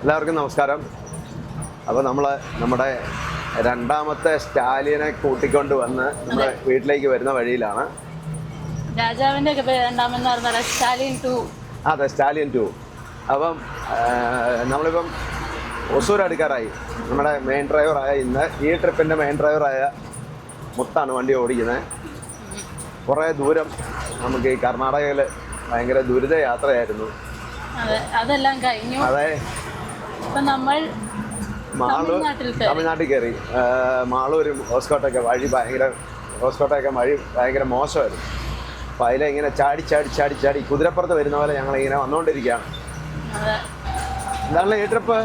എല്ലാവർക്കും നമസ്കാരം. അപ്പോൾ നമ്മുടെ രണ്ടാമത്തെ സ്റ്റാലിയനെ കൂട്ടിക്കൊണ്ട് വന്ന് നമ്മുടെ വീട്ടിലേക്ക് വരുന്ന വഴിയിലാണ്. രാജാവിന്റെ രണ്ടാമെന്ന് പറഞ്ഞാൽ സ്റ്റാലിയൻ 2. അതെ, സ്റ്റാലിയൻ 2. അപ്പം നമ്മളിപ്പം ഒസൂർ അടുക്കാറായി. നമ്മുടെ മെയിൻ ഡ്രൈവറായ ഈ ട്രിപ്പിൻ്റെ മെയിൻ ഡ്രൈവറായ മുത്താണ് വണ്ടി ഓടിക്കുന്നത്. കുറേ ദൂരം നമുക്ക് ഈ കർണാടകയിൽ ഭയങ്കര ദുരിത യാത്രയായിരുന്നു. അതെ, അതെല്ലാം കഴിഞ്ഞു. അതെ, ഇപ്പം നമ്മൾ തമിഴ്നാട്ടിൽ കയറി. മാളൂരും ഹോസ്കോട്ടൊക്കെ വഴി ഭയങ്കര മോശമായിരുന്നു. അപ്പോൾ അതിലിങ്ങനെ ചാടി കുതിരപ്പുറത്ത് വരുന്ന പോലെ ഞങ്ങളിങ്ങനെ വന്നുകൊണ്ടിരിക്കുകയാണ്. എന്താണല്ലോ ഈ ട്രിപ്പ്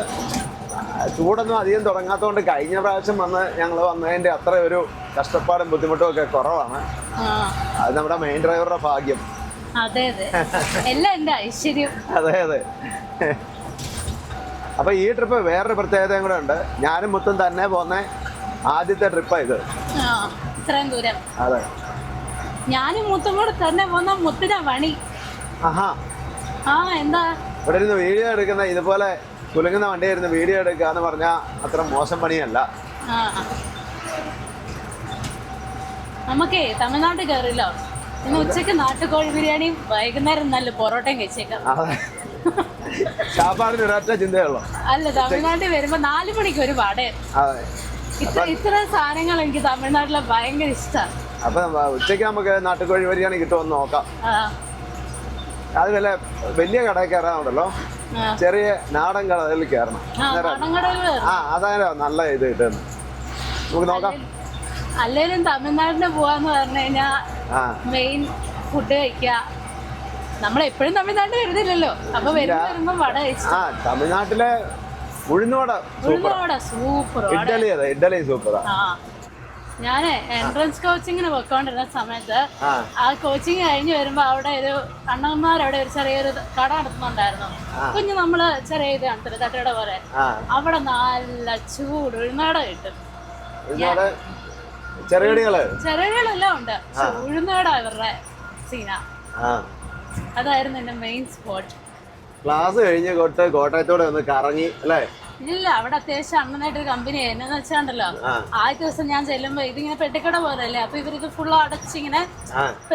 ചൂടൊന്നും അധികം തുടങ്ങാത്തതുകൊണ്ട് കഴിഞ്ഞ പ്രാവശ്യം ഞങ്ങൾ വന്നതിൻ്റെ അത്ര ഒരു കഷ്ടപ്പാടും ബുദ്ധിമുട്ടും ഒക്കെ കുറവാണ്. അത് നമ്മുടെ മെയിൻ ഡ്രൈവറുടെ ഭാഗ്യം. അതെ എല്ലാം എൻ്റെ ഐശ്വര്യം. അതെ. അപ്പോൾ ഈ ട്രിപ്പ് വേറൊരു പ്രത്യേകതയും കൂടെ ഉണ്ട്. ഞാനും മുത്തും തന്നെ പോകുന്ന ആദ്യത്തെ ട്രിപ്പാണ് ഇത്. ഇത്രയും ദൂരം. അതെ, ഞാനും മുത്തും കൂടെ തന്നെ പോകുന്ന മുത്തിനാ പണി. എന്താ ഇവിടെ ഇരുന്ന് വീഡിയോ എടുക്കുന്ന, ഇതുപോലെ കുലുങ്ങുന്ന വണ്ടിയായിരുന്നു വീഡിയോ എടുക്കുക എന്ന് പറഞ്ഞാൽ അത്ര മോശം പണിയല്ല. നമുക്കേ തമിഴ്നാട്ടിൽ കയറില്ലോ. ഇന്ന് ഉച്ചക്ക് നാട്ടുകോഴി ബിരിയാണിയും വൈകുന്നേരം നല്ല പൊറോട്ടയും കഴിച്ചേക്കാം. ഷാപ്പാടിന് ഒരൊറ്റ ചിന്തയുള്ളൂ. അല്ല, തമിഴ്നാട്ടിൽ വരുമ്പോ 4 മണിക്ക് ഒരു പാടേ. ഇത്ര സാധനങ്ങൾ എനിക്ക് തമിഴ്നാട്ടിലെ ഭയങ്കര ഇഷ്ടമാണ്. അപ്പൊ ഉച്ചയ്ക്ക് നമുക്ക് നാട്ടുകോഴി ബിരിയാണി കിട്ടുമെന്ന് നോക്കാം. അത് വലിയ കടയിൽ കയറാനുണ്ടല്ലോ, ചെറിയ നാടൻ കടയിൽ കയറണം. അതായത് നല്ല ഇത് കിട്ടുന്നു. നമുക്ക് നോക്കാം. അല്ലേലും തമിഴ്നാടിന് പോവാന്ന് പറഞ്ഞു കഴിഞ്ഞാ മെയിൻ ഫുഡ് കഴിക്കുക. നമ്മളെപ്പോഴും തമിഴ്നാട്ടിൽ വരുന്നില്ലല്ലോ, അപ്പൊ വരുമ്പോ വട കഴിച്ചു. തമിഴ്നാട്ടിലെ ഉഴുന്നുവട സൂപ്പർ. ഇഡ്ഡലി സൂപ്പറാ. ഞാന് എൻട്രൻസ് കോച്ചിങ്ങിന് പോയിക്കൊണ്ടിരുന്ന സമയത്ത് ആ കോച്ചിങ് കഴിഞ്ഞ് വരുമ്പോ അവിടെ ഒരു അണ്ണന്മാരവിടെ ഒരു ചെറിയൊരു കട നടത്തുന്നുണ്ടായിരുന്നു. കുഞ്ഞു നമ്മള് ചെറിയ ഇത് കാണത്തില്ല, തട്ടുകട പോലെ. അവിടെ നല്ല ചൂട് ഉഴുന്നട കിട്ടും. ചെറിയടികളെല്ലാം ഉണ്ട്. ഉഴുന്നട ഇവരുടെ സീന. അതായിരുന്നു എന്റെ മെയിൻ സ്പോട്ട്. ക്ലാസ് കഴിഞ്ഞ് കോട്ടയത്തോടെ ഒന്ന് കറങ്ങി അല്ലേ? ഇല്ല, അവിടെ അത്യാവശ്യം അണ്ണനായിട്ടൊരു കമ്പനി എന്നു വെച്ചാണ്ടല്ലോ. ആദ്യ ദിവസം ഞാൻ ചെല്ലുമ്പോ ഇതിങ്ങനെ പെട്ടിക്കട പോലല്ലേ, അപ്പൊ ഇവരിത് ഫുള്ള് അടച്ചിങ്ങനെ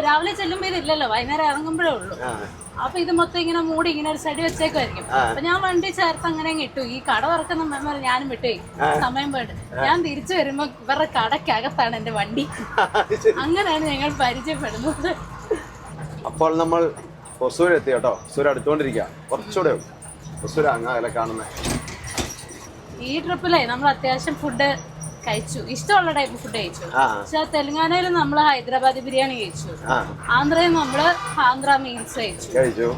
രാവിലെ ചെല്ലുമ്പോ ഇതില്ലല്ലോ, വൈകുന്നേരം ഇറങ്ങുമ്പോഴേ ഉള്ളൂ. അപ്പൊ ഇത് മൊത്തം ഇങ്ങനെ മൂടി ഇങ്ങനെ ഒരു സൈഡ് വെച്ചേക്കുമായിരിക്കും. അപ്പൊ ഞാൻ വണ്ടി ചേർത്ത് അങ്ങനെ ഇട്ടു. ഈ കട തുറക്കുന്ന മെമ്മറി ഞാനും വിട്ടുപോയി. സമയം പോയിട്ട് ഞാൻ തിരിച്ചു വരുമ്പോ ഇവരുടെ കടക്കകത്താണ് എന്റെ വണ്ടി. അങ്ങനെയാണ് ഞങ്ങൾ പരിചയപ്പെടുന്നത്. അപ്പോൾ നമ്മൾ ഒസൂർ എത്തി കേട്ടോ. ഒസൂർ അടുത്തോണ്ടിരിക്കുക, കുറച്ചുകൂടെ ഒസൂർ അങ്ങാകലെ കാണുന്നത്. ഈ ട്രിപ്പിലേ നമ്മൾ അത്യാവശ്യം ഫുഡ് കഴിച്ചു, ഇഷ്ടമുള്ള ടൈപ്പ് ഫുഡ് കഴിച്ചു. പക്ഷെ തെലങ്കാനയിൽ നമ്മൾ ഹൈദരാബാദി ബിരിയാണി കഴിച്ചു. ആന്ധ്രയിൽ നമ്മള് ആന്ധ്ര മീൽസ് കഴിച്ചു.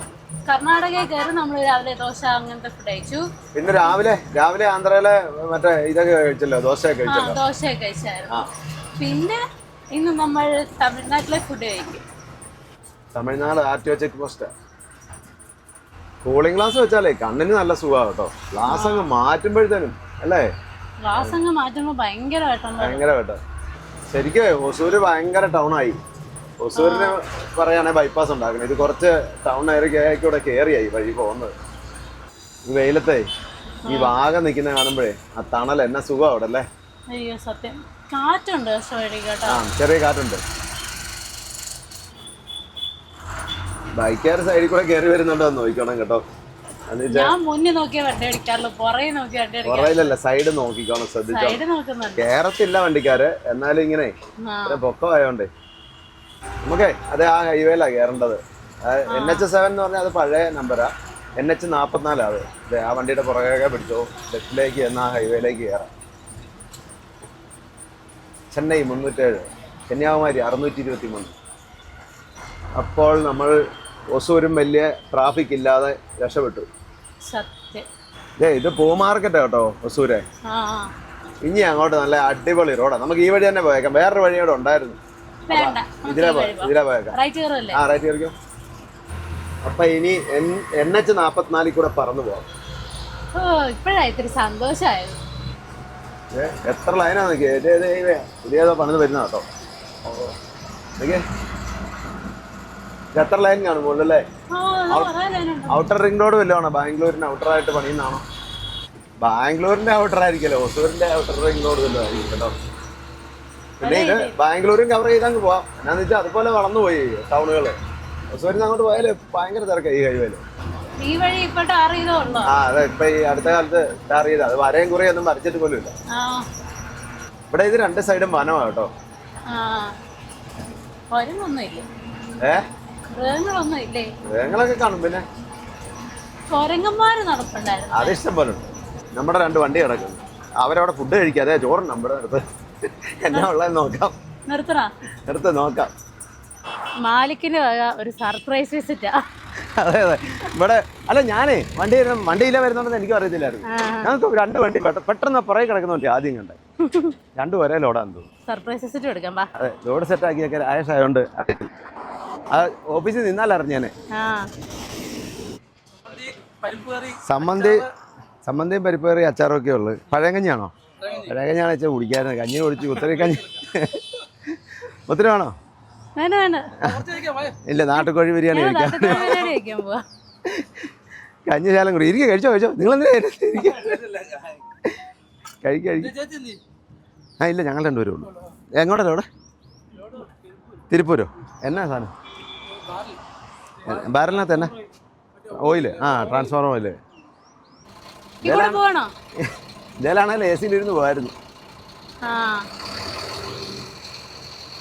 കർണാടകയിൽ കയറി നമ്മൾ രാവിലെ ദോശ അങ്ങനത്തെ ഫുഡ് കഴിച്ചു. പിന്നെ രാവിലെ ആന്ധ്രയിലെ മറ്റേ ഇതൊക്കെ കഴിച്ചല്ലോ, ദോശയൊക്കെ കഴിച്ചായിരുന്നു. പിന്നെ ഇന്ന് നമ്മൾ തമിഴ്നാട്ടിലെ ഫുഡ് കഴിക്കും. Tamil Nadu RTO check post. Cooling glass വെച്ചാലേ കണ്ണിന് നല്ല സുഖമാണ് കേട്ടോ. ഗ്ലാസ് അങ്ങ് മാറ്റുമ്പോഴത്തേനും അല്ലേ, ഗ്ലാസ് അങ്ങ് മാറ്റുമ്പോ ഭയങ്കരമായിട്ട്. ശരിക്കും ഒസൂര് ഭയങ്കര ടൗൺ ആയി. ഒസൂരിന് പറയുകയാണെങ്കിൽ ബൈപ്പാസ് ഉണ്ടാക്കണം. ഇത് കുറച്ച് ടൗൺ ഏരിയക്കൂടെ കയറിയായി വഴി പോകുന്നത്. ഈ വെയിലത്തെ ഈ ഭാഗം നിൽക്കുന്ന കാണുമ്പോഴേ ആ തണൽ എന്നെ സുഖം അവിടെ അല്ലേ. അയ്യോ സത്യം, കാറ്റുണ്ട്. ചെറിയ കാറ്റുണ്ട്. ബൈക്കുകാർ സൈഡിൽ കൂടെ കയറി വരുന്നുണ്ടോ എന്ന് നോക്കണം കേട്ടോ. പുറയിലല്ല, സൈഡ് നോക്കിക്കോണം, ശ്രദ്ധിച്ചോ. കേറത്തില്ല വണ്ടിക്കാര്, എന്നാലും ഇങ്ങനെ പൊക്കമായോണ്ടേ നമുക്കേ അതെ ആ ഹൈവേയിലാ കയറേണ്ടത്. NH7 എന്ന് പറഞ്ഞാൽ അത് പഴയ നമ്പരാ. NH44 അത്. അതെ, ആ വണ്ടിയുടെ പുറകെ പിടിച്ചോ, ലെഫ്റ്റിലേക്ക് എന്നാ ഹൈവേയിലേക്ക് കയറാം. ചെന്നൈ 307, കന്യാകുമാരി 623. അപ്പോൾ നമ്മൾ ഒസൂരും വലിയ ട്രാഫിക് ഇല്ലാതെ രക്ഷപ്പെട്ടു. ഇത് പൂ മാർക്കറ്റാ കേട്ടോ ഒസൂരെ. ഇനി അങ്ങോട്ട് നല്ല അടിപൊളി റോഡാണ്. നമുക്ക് ഈ വഴി തന്നെ പോയേക്കാം. വേറൊരു വഴി കൂടെ ഉണ്ടായിരുന്നു, ഇതിലെ പോയേക്കാം. റൈറ്റ് കയറിക്കോ. അപ്പൊ ഇനി NH44 കൂടെ പറന്നു പോവാം. എത്ര ലൈനാ നോക്കിയേ, ഇതേതോ പണിത് വരുന്ന കേട്ടോ. എത്ര ലൈൻ കാണും മുകളിലല്ലേ? ഔട്ടർ റിംഗ് റോഡ് വല്ലതാണോ? ബാംഗ്ലൂരിന് ഔട്ടറായിട്ട് പണിയുന്നതാണോ? ബാംഗ്ലൂരിന്റെ ഔട്ടർ ആയിരിക്കല്ലോ, ഒസൂരിന്റെ ഔട്ടർ ഇങ്ങോട്ടും കേട്ടോ. പിന്നെ ഇത് ബാംഗ്ലൂരും കവർ ചെയ്തങ്ങ് പോവാം. എന്നാന്ന് വെച്ചാൽ അതുപോലെ വളർന്നു പോയി ടൗണുകള്. ഒസൂരിൽ നിന്ന് അങ്ങോട്ട് പോയാല് ഭയങ്കര തിരക്കാണ് ഈ ഹൈവേയില്. ഈ വഴി ഇപ്പൊ ടാർ ചെയ്തോളൂ. ആ അതെ, ഇപ്പൊ ഈ അടുത്ത കാലത്ത് ടാർ ചെയ്ത, അത് വരയും കുറയൊന്നും വരച്ചിട്ട് പോലും ഇല്ല. ഇവിടെ ഇത് രണ്ട് സൈഡും വനമാണ് കേട്ടോ. മൃഗങ്ങളൊക്കെ കാണും. പിന്നെ അത് ഇഷ്ടം പോലെ ഉണ്ട്. നമ്മുടെ രണ്ട് വണ്ടി കിടക്കുന്നു, അവരവിടെ ഫുഡ് കഴിക്കാതെ ചോറുണ്ട് നമ്മുടെ അടുത്ത്. എന്നാ ഉള്ളത് നോക്കാം, നിർത്ത് നോക്കാം. മാലിക്കിന് ഒരു സർപ്രൈസ് വിസിറ്റാ. അതെ അതെ, ഇവിടെ അല്ല ഞാനേ വണ്ടിയിലെ വരുന്നുണ്ടെന്ന് എനിക്കും അറിയത്തില്ലായിരുന്നു. ഞങ്ങൾക്ക് രണ്ട് വണ്ടി പെട്ടെന്ന് പുറകെ കിടക്കുന്നുണ്ട് ആദ്യം കണ്ടേ. രണ്ടുപേരെ ലോഡാന്ന് തോന്നുന്നു. സർപ്രൈസ് വിസിറ്റ് എടുക്കാം. അതെ, ലോഡ് സെറ്റ് ആക്കിയൊക്കെ ആയതുകൊണ്ട് ഓഫീസിൽ നിന്നാൽ അറിഞ്ഞേനെ. സമ്മന്തിയും പരിപ്പ് കറി അച്ചാറും ഒക്കെ ഉള്ളു. പഴയകഞ്ഞിയാണോ? പഴയകഞ്ഞാണ് വെച്ചാൽ കുടിക്കാറുണ്ട്. കഞ്ഞി കുടിച്ച് ഒത്തിരി കഞ്ഞി ഒത്തിരി വേണോ? ഇല്ല, നാട്ടുകോഴി ബിരിയാണി കഴിക്കാം. കഞ്ഞി ശാലം കൂടി ഇരിക്കുക. കഴിച്ചോ നിങ്ങൾ കഴിക്കും. ആ ഇല്ല, ഞങ്ങൾ രണ്ടുപേരും ഉള്ളൂ. എങ്ങോട്ടല്ലോ അവിടെ? തിരുപ്പൂരോ? എന്നാ സാധനം? ബാരലിനകത്ത് എന്നാ ഓയില്? ആ, ട്രാൻസ്ഫോർമർ ഓയില്. ഇതിലാണല്ലോ എ സിയിലിരുന്ന് പോയായിരുന്നു.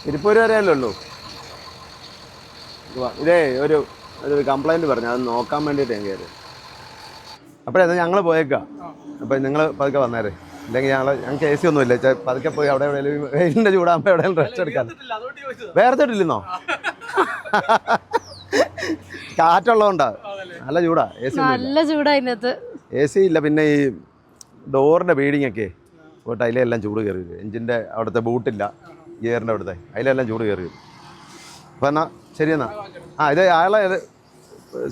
തിരുപ്പൂര് വരെയല്ലേ ഉള്ളൂ. ഇതേ ഒരു കംപ്ലൈൻറ്റ് പറഞ്ഞു, അത് നോക്കാൻ വേണ്ടിയിട്ട് ഞാൻ കയറി. അപ്പോഴേ ഞങ്ങൾ പോയേക്കാം. അപ്പം നിങ്ങൾ പതുക്കെ വന്നേരെ, ഇല്ലെങ്കിൽ ഞങ്ങൾക്ക് എ സി ഒന്നുമില്ല. പതുക്കെ പോയി അവിടെ എവിടെയെങ്കിലും വെയിലിൻ്റെ ചൂടാകുമ്പോൾ എവിടെയെങ്കിലും റെസ്റ്റ് എടുക്കാൻ. വേർത്തിട്ടില്ലെന്നോ? കാറ്റുള്ളതുകൊണ്ടാ, നല്ല ചൂടാ. എ സി നല്ല ചൂടാ ഇതിനകത്ത്. എ സി ഇല്ല. പിന്നെ ഈ ഡോറിൻ്റെ ബീഡിങ് ഒക്കെ പോയിട്ട് അതിലെല്ലാം ചൂട് കയറി വരും. എഞ്ചിൻ്റെ അവിടുത്തെ ബൂട്ടില്ല, ഗിയറിൻ്റെ അവിടുത്തെ, അതിലെല്ലാം ചൂട് കയറി വരും. അപ്പോൾ എന്നാൽ ശരി എന്നാ. ആ ഇത് ആളെ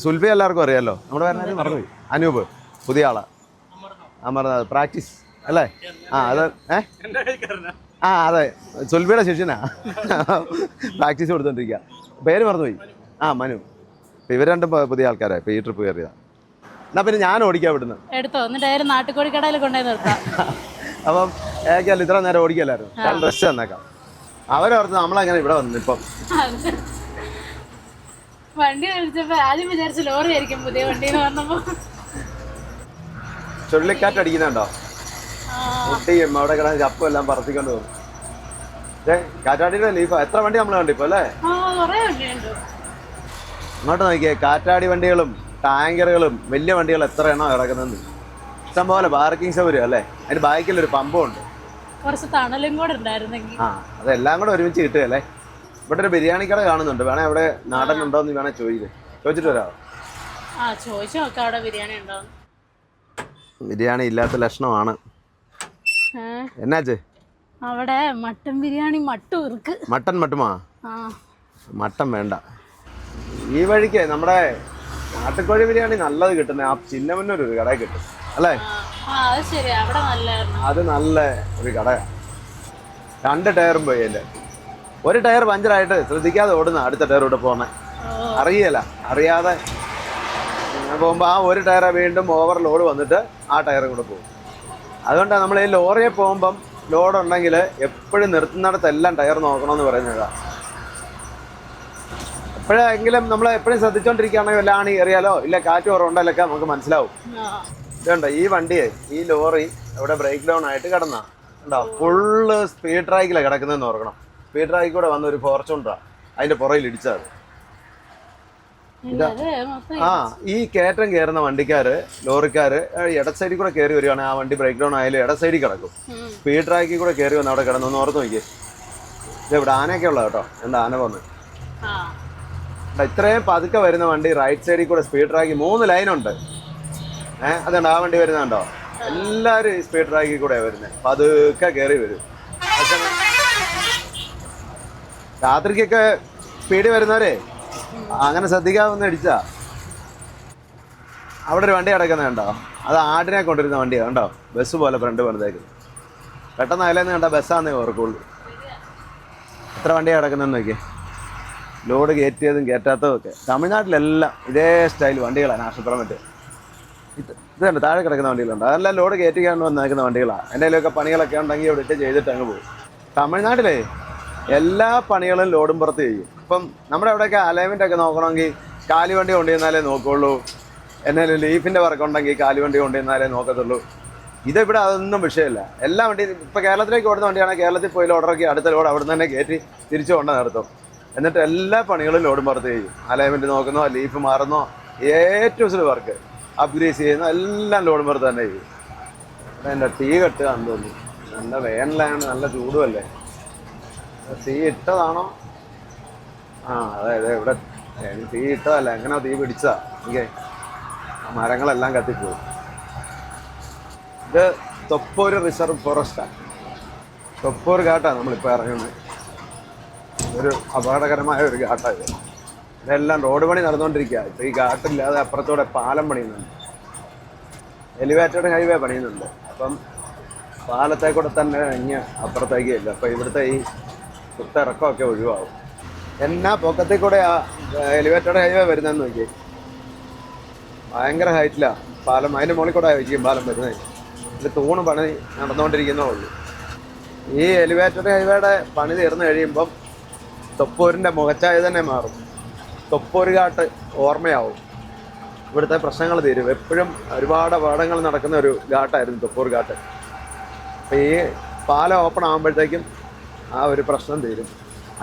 സുൽഫി എല്ലാവർക്കും അറിയാമല്ലോ. നമ്മുടെ പേരെന്നാലും മറന്നുപോയി. അനൂപ്, പുതിയ ആളാ. അമർനാഥ് പ്രാക്ടീസ് അല്ലേ? ആ അത് അതെ, സുൽഫിയുടെ ശിഷ്യനാ. പ്രാക്ടീസ് കൊടുത്തോണ്ടിരിക്കുക. പേര് മറന്നുപോയി. ആ, മനു. ഇവർ രണ്ടും പുതിയ ആൾക്കാരാണ്. ഇപ്പോൾ ഈ ട്രിപ്പ് കയറിയതാണ്. എന്നാ പിന്നെ ഞാൻ ഓടിക്കാൻ വിടുന്നു. അപ്പം ഏക്കാലും ഇത്ര നേരം ഓടിക്കല്ലായിരുന്നു. ഞാൻ ഡ്രസ് തന്നേക്കാം. അവരോർത്ത് നമ്മളങ്ങനെ ഇവിടെ വന്നു. ഇപ്പം വണ്ടി വിളിച്ചപ്പോ ആദ്യം വിചാരിച്ചു ലോറി ആയിരിക്കും പുതിയ വണ്ടി എന്ന് പറഞ്ഞപ്പോ ചുഴലിക്കാറ്റ് അടിക്കുന്നുണ്ടോ? കുട്ടിയും അവിടെ കിടന്ന് ചപ്പും എല്ലാം പറത്തിക്കൊണ്ട് പോകും. കാറ്റാടിയുടെ ലീഫ് എത്ര വണ്ടി നമ്മൾ കണ്ടിപ്പോ അല്ലേ? അങ്ങോട്ട് നോക്കിയേ, കാറ്റാടി വണ്ടികളും ടാങ്കറുകളും വലിയ വണ്ടികളും എത്ര എണ്ണം കിടക്കുന്നത്. ഇഷ്ടംപോലെ പാർക്കിംഗ് സൗകര്യം അല്ലേ? അതിന് ബാക്കിലൊരു പമ്പും ഉണ്ട്. കുറച്ച് തണലും കൂടെ ഉണ്ടായിരുന്നെങ്കിൽ. ആ, അതെല്ലാം കൂടെ ഒരുമിച്ച് കിട്ടുകയല്ലേ. ഇവിടെ ഒരു ബിരിയാണി കട കാണുന്നുണ്ട്. വേണേ അവിടെ നാടൻ ഉണ്ടോ എന്ന് വേണേ ചോദിച്ചിട്ട് വരാമോ? ചോദിച്ചു നോക്കാം അവിടെ ബിരിയാണി ഉണ്ടോ. ബിരിയാണി ഇല്ലാത്ത ലക്ഷണമാണ്. എന്നാച്ചേ? അവിടെ മട്ടൻ ബിരിയാണി മട്ടും. മട്ടുമാ? മട്ടൻ വേണ്ട. ഈ വഴിക്ക് നമ്മുടെ നാട്ടുകോഴി ബിരിയാണി നല്ലത് കിട്ടുന്നത് ആ ചിന്നമന്നൂർ ഒരു കടയിൽ കിട്ടും അല്ലേ? അത് നല്ല ഒരു കടയാണ്. 2 ടയറും പോയി. അതിൻ്റെ ഒരു ടയർ പഞ്ചറായിട്ട് ശ്രദ്ധിക്കാതെ ഓടുന്ന അടുത്ത ടയർ ഇവിടെ പോകണേ. അറിയാതെ പോകുമ്പോൾ ആ ഒരു ടയറെ വീണ്ടും ഓവർ ലോഡ് വന്നിട്ട് ആ ടയറും കൂടെ പോകും. അതുകൊണ്ടാണ് നമ്മൾ ഈ ലോറിയെ പോകുമ്പം ലോഡ് ഉണ്ടെങ്കിൽ എപ്പോഴും നിർത്തുന്നിടത്തെല്ലാം ടയർ നോക്കണമെന്ന് പറയുന്നതാണ്. എപ്പോഴെങ്കിലും നമ്മൾ എപ്പോഴും ശ്രദ്ധിച്ചോണ്ടിരിക്കുകയാണെങ്കിൽ വല്ല ആണി എറിയാലോ ഇല്ല കാറ്റ് കുറവുണ്ടല്ലൊക്കെ നമുക്ക് മനസ്സിലാവും. ഇതുണ്ടോ ഈ വണ്ടിയെ, ഈ ലോറി ഇവിടെ ബ്രേക്ക് ഡൗൺ ആയിട്ട് കിടന്നാ ഉണ്ടോ? ഫുള്ള് സ്പീഡ് ട്രാക്കിലാണ് കിടക്കുന്നതെന്ന് ഓർക്കണം. സ്പീഡ് ട്രാക്കിൽ കൂടെ വന്ന ഒരു ഫോർച്യൂണറാണ് അതിന്റെ പുറയിൽ ഇടിച്ചത്. ഈ കയറ്റം കയറുന്ന വണ്ടിക്കാര്, ലോറിക്കാര് ഇട സൈഡിൽ കൂടെ കയറി വരികയാണെങ്കിൽ ആ വണ്ടി ബ്രേക്ക് ഡൗൺ ആയാലും ഇട സൈഡിൽ കിടക്കും. സ്പീഡ് ട്രാക്കിൽ കൂടെ കയറി വന്ന് അവിടെ കിടന്നു ഓർത്ത് നോക്കിയേ. ഇത് ഇവിടെ ആനയൊക്കെ ഉള്ളത് കേട്ടോ. എന്താ ആന വന്ന് ഇത്രയും പതുക്കെ വരുന്ന വണ്ടി റൈറ്റ് സൈഡിൽ കൂടെ സ്പീഡ് ട്രാക്കിൽ 3 ലൈനുണ്ട്. അതുകൊണ്ട് ആ വണ്ടി വരുന്നുണ്ടോ? എല്ലാവരും സ്പീഡ് ട്രാക്കിൽ കൂടെ വരുന്നത്. പതുക്കെ കയറി വരും. പക്ഷെ രാത്രിക്കൊക്കെ സ്പീഡ് വരുന്നവരെ അങ്ങനെ ശ്രദ്ധിക്കാവുന്ന ഇടിച്ചാ. അവിടെ ഒരു വണ്ടി കിടക്കുന്നത് കണ്ടോ? അത് ആടിനെ കൊണ്ടിരുന്ന വണ്ടിയാണ് കണ്ടോ? ബസ് പോലെ ഫ്രണ്ട് വന്നതേക്ക്. പെട്ടെന്ന് അതിലേന്ന് കണ്ടാൽ ബസ്സാന്നേ ഓർക്കുള്ളൂ. എത്ര വണ്ടിയാണ് കിടക്കുന്നതെന്ന് നോക്കിയേ. ലോഡ് കയറ്റിയതും കയറ്റാത്തതും ഒക്കെ. തമിഴ്നാട്ടിലെല്ലാം ഇതേ സ്റ്റൈൽ വണ്ടികളാണ്. നാഷണൽ പെർമിറ്റ് ഇത് തന്നെ താഴെ കിടക്കുന്ന വണ്ടികളുണ്ട്. അതെല്ലാം ലോഡ് കയറ്റിക്കാണ്ട് വന്നേക്കുന്ന വണ്ടികളാണ്. എന്തെങ്കിലുമൊക്കെ പണികളൊക്കെ ഉണ്ടെങ്കിൽ ഇവിടുത്തെ ചെയ്തിട്ട് അങ്ങ് പോകും. തമിഴ്നാട്ടിലെ എല്ലാ പണികളും ലോഡും പുറത്ത് ചെയ്യും. ഇപ്പം നമ്മുടെ അവിടെയൊക്കെ അലൈൻമെൻ്റ് ഒക്കെ നോക്കണമെങ്കിൽ കാലുവണ്ടി കൊണ്ടുവന്നാലേ നോക്കുള്ളൂ. എന്തെങ്കിലും ലീഫിൻ്റെ വർക്ക് ഉണ്ടെങ്കിൽ കാലുവണ്ടി കൊണ്ടുവന്നാലേ നോക്കത്തുള്ളൂ. ഇതിവിടെ അതൊന്നും വിഷയമില്ല. എല്ലാ വണ്ടിയും ഇപ്പോൾ കേരളത്തിലേക്ക് ഓടുന്ന വണ്ടിയാണെങ്കിൽ കേരളത്തിൽ പോയി ലോഡറൊക്കെ അടുത്ത ലോഡ് അവിടെ നിന്ന് തന്നെ കയറ്റി തിരിച്ചു കൊണ്ട് നിർത്തും. എന്നിട്ട് എല്ലാ പണികളും ലോഡും പുറത്ത് ചെയ്യും. അലൈൻമെൻറ്റ് നോക്കുന്നോ, ലീഫ് മാറുന്നോ, ഏറ്റവും വർക്ക് അപ്ഗ്രേസ് ചെയ്യുന്നോ എല്ലാം ലോഡും പുറത്ത് തന്നെ ചെയ്യും. എൻ്റെ തീ കെട്ടുകയാണെന്ന് തോന്നുന്നു. നല്ല വേനലാണ്, നല്ല ചൂടുമല്ലേ. തീ ഇട്ടതാണോ? അതായത് ഇവിടെ തീ ഇട്ടതല്ല, എങ്ങനെയോ തീ പിടിച്ചതാ. എനിക്ക് മരങ്ങളെല്ലാം കത്തിപ്പോയി. ഇത് തൊപ്പൂർ റിസർവ് ഫോറസ്റ്റാണ്. തൊപ്പൂർ ഘാട്ടാണ് നമ്മളിപ്പോൾ ഇറങ്ങുന്നത്. ഒരു അപകടകരമായ ഒരു ഘാട്ടാണ് ഇത്. ഇതെല്ലാം റോഡ് പണി നടന്നുകൊണ്ടിരിക്കുക. ഇപ്പോൾ ഈ ഘാട്ടില്ലാതെ അപ്പുറത്തൂടെ പാലം പണിയുന്നുണ്ട്, എലിവേറ്റഡ് ഹൈവേ പണിയുന്നുണ്ട്. അപ്പം പാലത്തെ കൂടെ തന്നെ കഴിഞ്ഞ് അപ്പുറത്തേക്ക് ഇല്ല. അപ്പോൾ ഇവിടുത്തെ ഈ കുത്തിറക്കമൊക്കെ ഒഴിവാകും. എന്നാ പൊക്കത്തിൽ കൂടെ ആ എലിവേറ്റഡ് ഹൈവേ വരുന്നതെന്ന് നോക്കി. ഭയങ്കര ഹൈറ്റിലാണ് പാലം. അതിൻ്റെ മുകളിൽ കൂടെ ആയിരിക്കും പാലം വരുന്നത്. ഇതിൽ തൂണ് പണി നടന്നുകൊണ്ടിരിക്കുന്നേ ഉള്ളൂ. ഈ എലിവേറ്റഡ് ഹൈവേയുടെ പണി തീർന്നു കഴിയുമ്പം തൊപ്പൂരിൻ്റെ മുഖച്ചായ തന്നെ മാറും. തൊപ്പൂർ ഘാട്ട് ഓർമ്മയാവും. ഇവിടുത്തെ പ്രശ്നങ്ങൾ തീരും. എപ്പോഴും ഒരുപാട് അപകടങ്ങൾ നടക്കുന്ന ഒരു ഘാട്ടായിരുന്നു തൊപ്പൂർ ഘാട്ട്. അപ്പോൾ ഈ പാലം ഓപ്പൺ ആകുമ്പോഴത്തേക്കും ആ ഒരു പ്രശ്നം തീരും.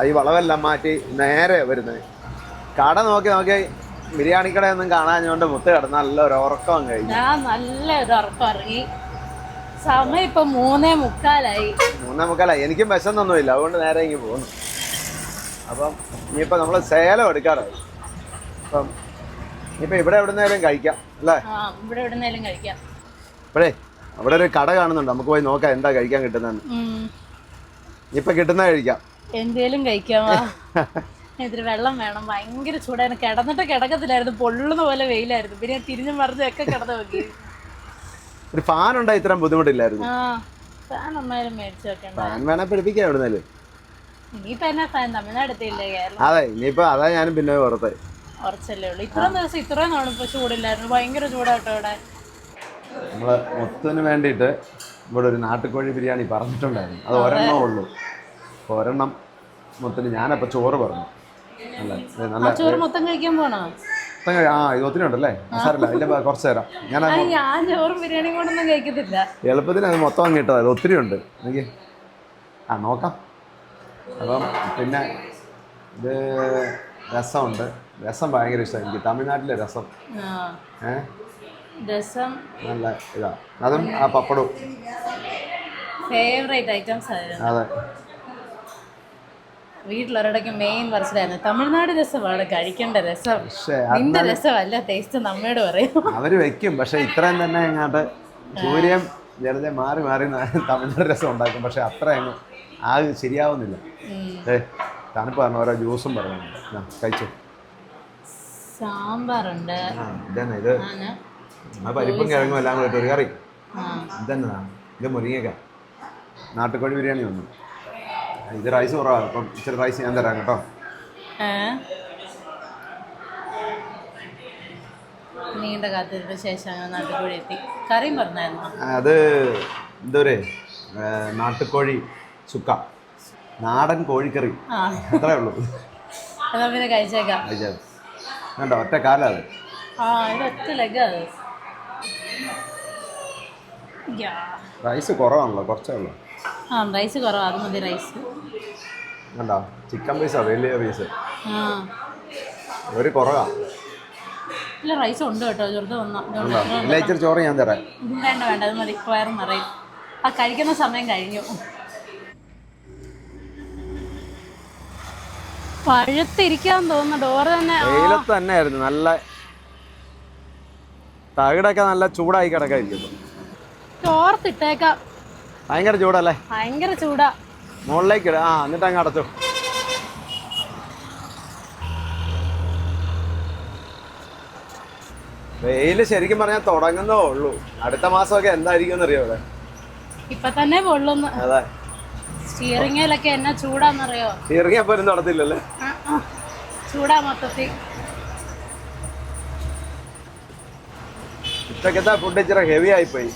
ഈ വളവെല്ലാം മാറ്റി നേരെ വരുന്നത്. കട നോക്കി ബിരിയാണി കടയൊന്നും കാണാഞ്ഞുകൊണ്ട് മുത്ത് കിടന്ന നല്ലൊരു ഉറക്കം കഴിഞ്ഞു. നല്ലൊരു ഉറക്കം ഇറങ്ങി. സമയം ഇപ്പൊ 3:45. എനിക്കും വിശന്നൊന്നുമില്ല, അതുകൊണ്ട് നേരെ ഇങ്ങ് പോകുന്നു. അപ്പം ഇനിയിപ്പോൾ നമ്മൾ സേലം എടുക്കാറായി. അപ്പം ഇനിയിപ്പോൾ ഇവിടെ എവിടുന്നേലും കഴിക്കാം അല്ലേ? ഇവിടെ എവിടുന്നേലും കഴിക്കാം. ഇപ്പോഴേ അവിടെ ഒരു കട കാണുന്നുണ്ട്, നമുക്ക് പോയി നോക്കാം എന്താ കഴിക്കാൻ കിട്ടുന്നതെന്ന്. ഇനിയിപ്പോൾ കിട്ടുന്ന കഴിക്കാം, എന്തേലും കഴിക്കാമോ? ഇതിന് വെള്ളം വേണം. ഭയങ്കര ചൂടായിരുന്നു. കിടന്നിട്ട് കിടക്കത്തില്ലായിരുന്നു, പൊള്ളുന്ന പോലെ വെയിലായിരുന്നു. പിന്നെ തിരിഞ്ഞും മറിഞ്ഞൊക്കെ കിടന്നു നോക്കി. ഒരു ഫാൻ ഉണ്ടായി ഇത്രയും ബുദ്ധിമുട്ടില്ലായിരുന്നു. ഫാൻ ഒന്നായാലും മേടിച്ചു വെക്കണ്ട. ഫാൻ വേണേ പിടിപ്പിക്കാം എവിടുന്നേലും. ഇനിയിപ്പോ എന്നാ ഫാൻ തമിഴ്നാടെത്തിയില്ലേ കേരളം? അതെ, ഇനിയിപ്പോ അതാ ഞാനും പിന്നെ പുറത്ത് കുറച്ചല്ലേ ഉള്ളൂ. ഇത്രയും ദിവസം ഇത്രയും നാളും ഇപ്പൊ ചൂടില്ലായിരുന്നു. ഭയങ്കര ചൂടാട്ടോ ഇവിടെ. നമ്മള് മുത്തിന് വേണ്ടിയിട്ട് ഇവിടെ ഒരു നാട്ടുകോഴി ബിരിയാണി പറഞ്ഞിട്ടുണ്ടായിരുന്നു. അത് ഒരെണ്ണേ ഉള്ളൂ. അപ്പോൾ ഒരെണ്ണം മുത്തിന് ഞാനപ്പോൾ ചോറ് പറഞ്ഞു. നല്ല ചോറ് മൊത്തം കഴിക്കാൻ പോണോ? ഇത് ഒത്തിരി ഉണ്ടല്ലേ? സാരല്ല, ഇല്ല കുറച്ച് തരാം. ഞാൻ ചോറും ബിരിയാണിയും കൊണ്ടൊന്നും കഴിക്കത്തില്ല. എളുപ്പത്തിന് അത് മൊത്തം അങ്ങിട്ടത്. അത് ഒത്തിരി ഉണ്ട് എനിക്ക്. നോക്കാം. അപ്പം പിന്നെ ഇത് രസമുണ്ട്. രസം ഭയങ്കര ഇഷ്ടമാണ് എനിക്ക്. തമിഴ്നാട്ടിലെ രസം രസം നല്ല ഇതാ. അതും ആ പപ്പടവും ഫേവറേറ്റ് ഐറ്റംസ് ആയിരുന്നു. അതെ, വീട്ടിലൊരിടയ്ക്ക് മെയിൻ പറച്ചിലായിരുന്നു തമിഴ്നാട് രസമാണ് കഴിക്കേണ്ട രസം. നിന്റെ രസമല്ല ടേസ്റ്റ് നമ്മയോട് പറയും. അവര് വെക്കും, പക്ഷെ ഇത്രയും തന്നെ ഇങ്ങോട്ട് സൂര്യൻ വെറുതെ മാറി മാറി തമിഴ്നാട് രസം ഉണ്ടാക്കും. പക്ഷെ അത്ര അങ്ങ് ശരിയാവുന്നില്ല. തണുപ്പ് പറഞ്ഞ ഓരോ ജ്യൂസും പറയുന്നുണ്ട്. കഴിച്ചു. സാമ്പാറുണ്ട്. ഇതന്നെ ഇത് പരിപ്പും കിഴങ്ങും എല്ലാം കൂടെ ഒരു കറി. ഇതന്നെ ഇത് മുരിങ്ങക്ക. നാട്ടുകോഴി ബിരിയാണി വന്നു. ഇത് റൈസ് കുറവാണ്. അപ്പം ഇച്ചിരി റൈസ് ഞാൻ തരാം കേട്ടോ. നീണ്ട കാത്തിരിപ്പിന് ശേഷം നാട്ടുകോഴി എത്തി. കറിയും പറഞ്ഞായിരുന്നു. അത് എന്തോരെ നാട്ടുകോഴി ചുക്ക, നാടൻ കോഴിക്കറി. അത്രേ ഉള്ളൂ. എന്നാ പിന്നെ കഴിച്ചേക്കാം. വേണ്ട, ഒറ്റ കാലത്. ഒറ്റ ലെഗത്. റൈസ് കുറവാണല്ലോ, കുറച്ചേ ഉള്ളൂ. റൈസ് കുറവാ, അത് മതി റൈസ്. കണ്ടോ, ചിക്കൻ പീസാ, വലിയ പീസ്. ഒരു കുറവാ. ഇല്ല, റൈസ് ഉണ്ട് കേട്ടോ. ചെറുത് ഇച്ചിരി ചോറ് ഞാൻ തരാം. വേണ്ട വേണ്ട, അത് മതി. വയറും നിറയും. കഴിക്കുന്ന സമയം കഴിഞ്ഞു. പഴുത്തിരിക്കാൻ തോന്നുന്നു. ഡോറ് തന്നെ വെയിലത്ത് തന്നെ ആയിരുന്നു. നല്ല തകിടൊക്കെ നല്ല ചൂടായി കിടക്കായിരിക്കും. ചോർത്തിട്ടേക്കാം. ഭയങ്കര ചൂടല്ലേ? ഭയങ്കര ചൂടാ. മുകളിലേക്ക് ഇട. എന്നിട്ട് അങ്ങ് അടച്ചു. വെയില് ശരിക്കും പറഞ്ഞാൽ തുടങ്ങുന്നേ ഉള്ളൂ. അടുത്ത മാസമൊക്കെ എന്തായിരിക്കും അറിയോ ഇവിടെ? ഇപ്പൊ തന്നെ പൊള്ളുന്നു. അതെ, സ്റ്റിയറിംഗിലൊക്കെ എന്നാ ചൂടാന്നറിയോ? സ്റ്റിയറിംഗ് പോലും നടത്തില്ലല്ലേ? ചൂടാ മൊത്തത്തിൽ. ഉച്ചക്കത്തെ ഫുഡ് ഇച്ചിരി ഹെവി ആയിപ്പോയി.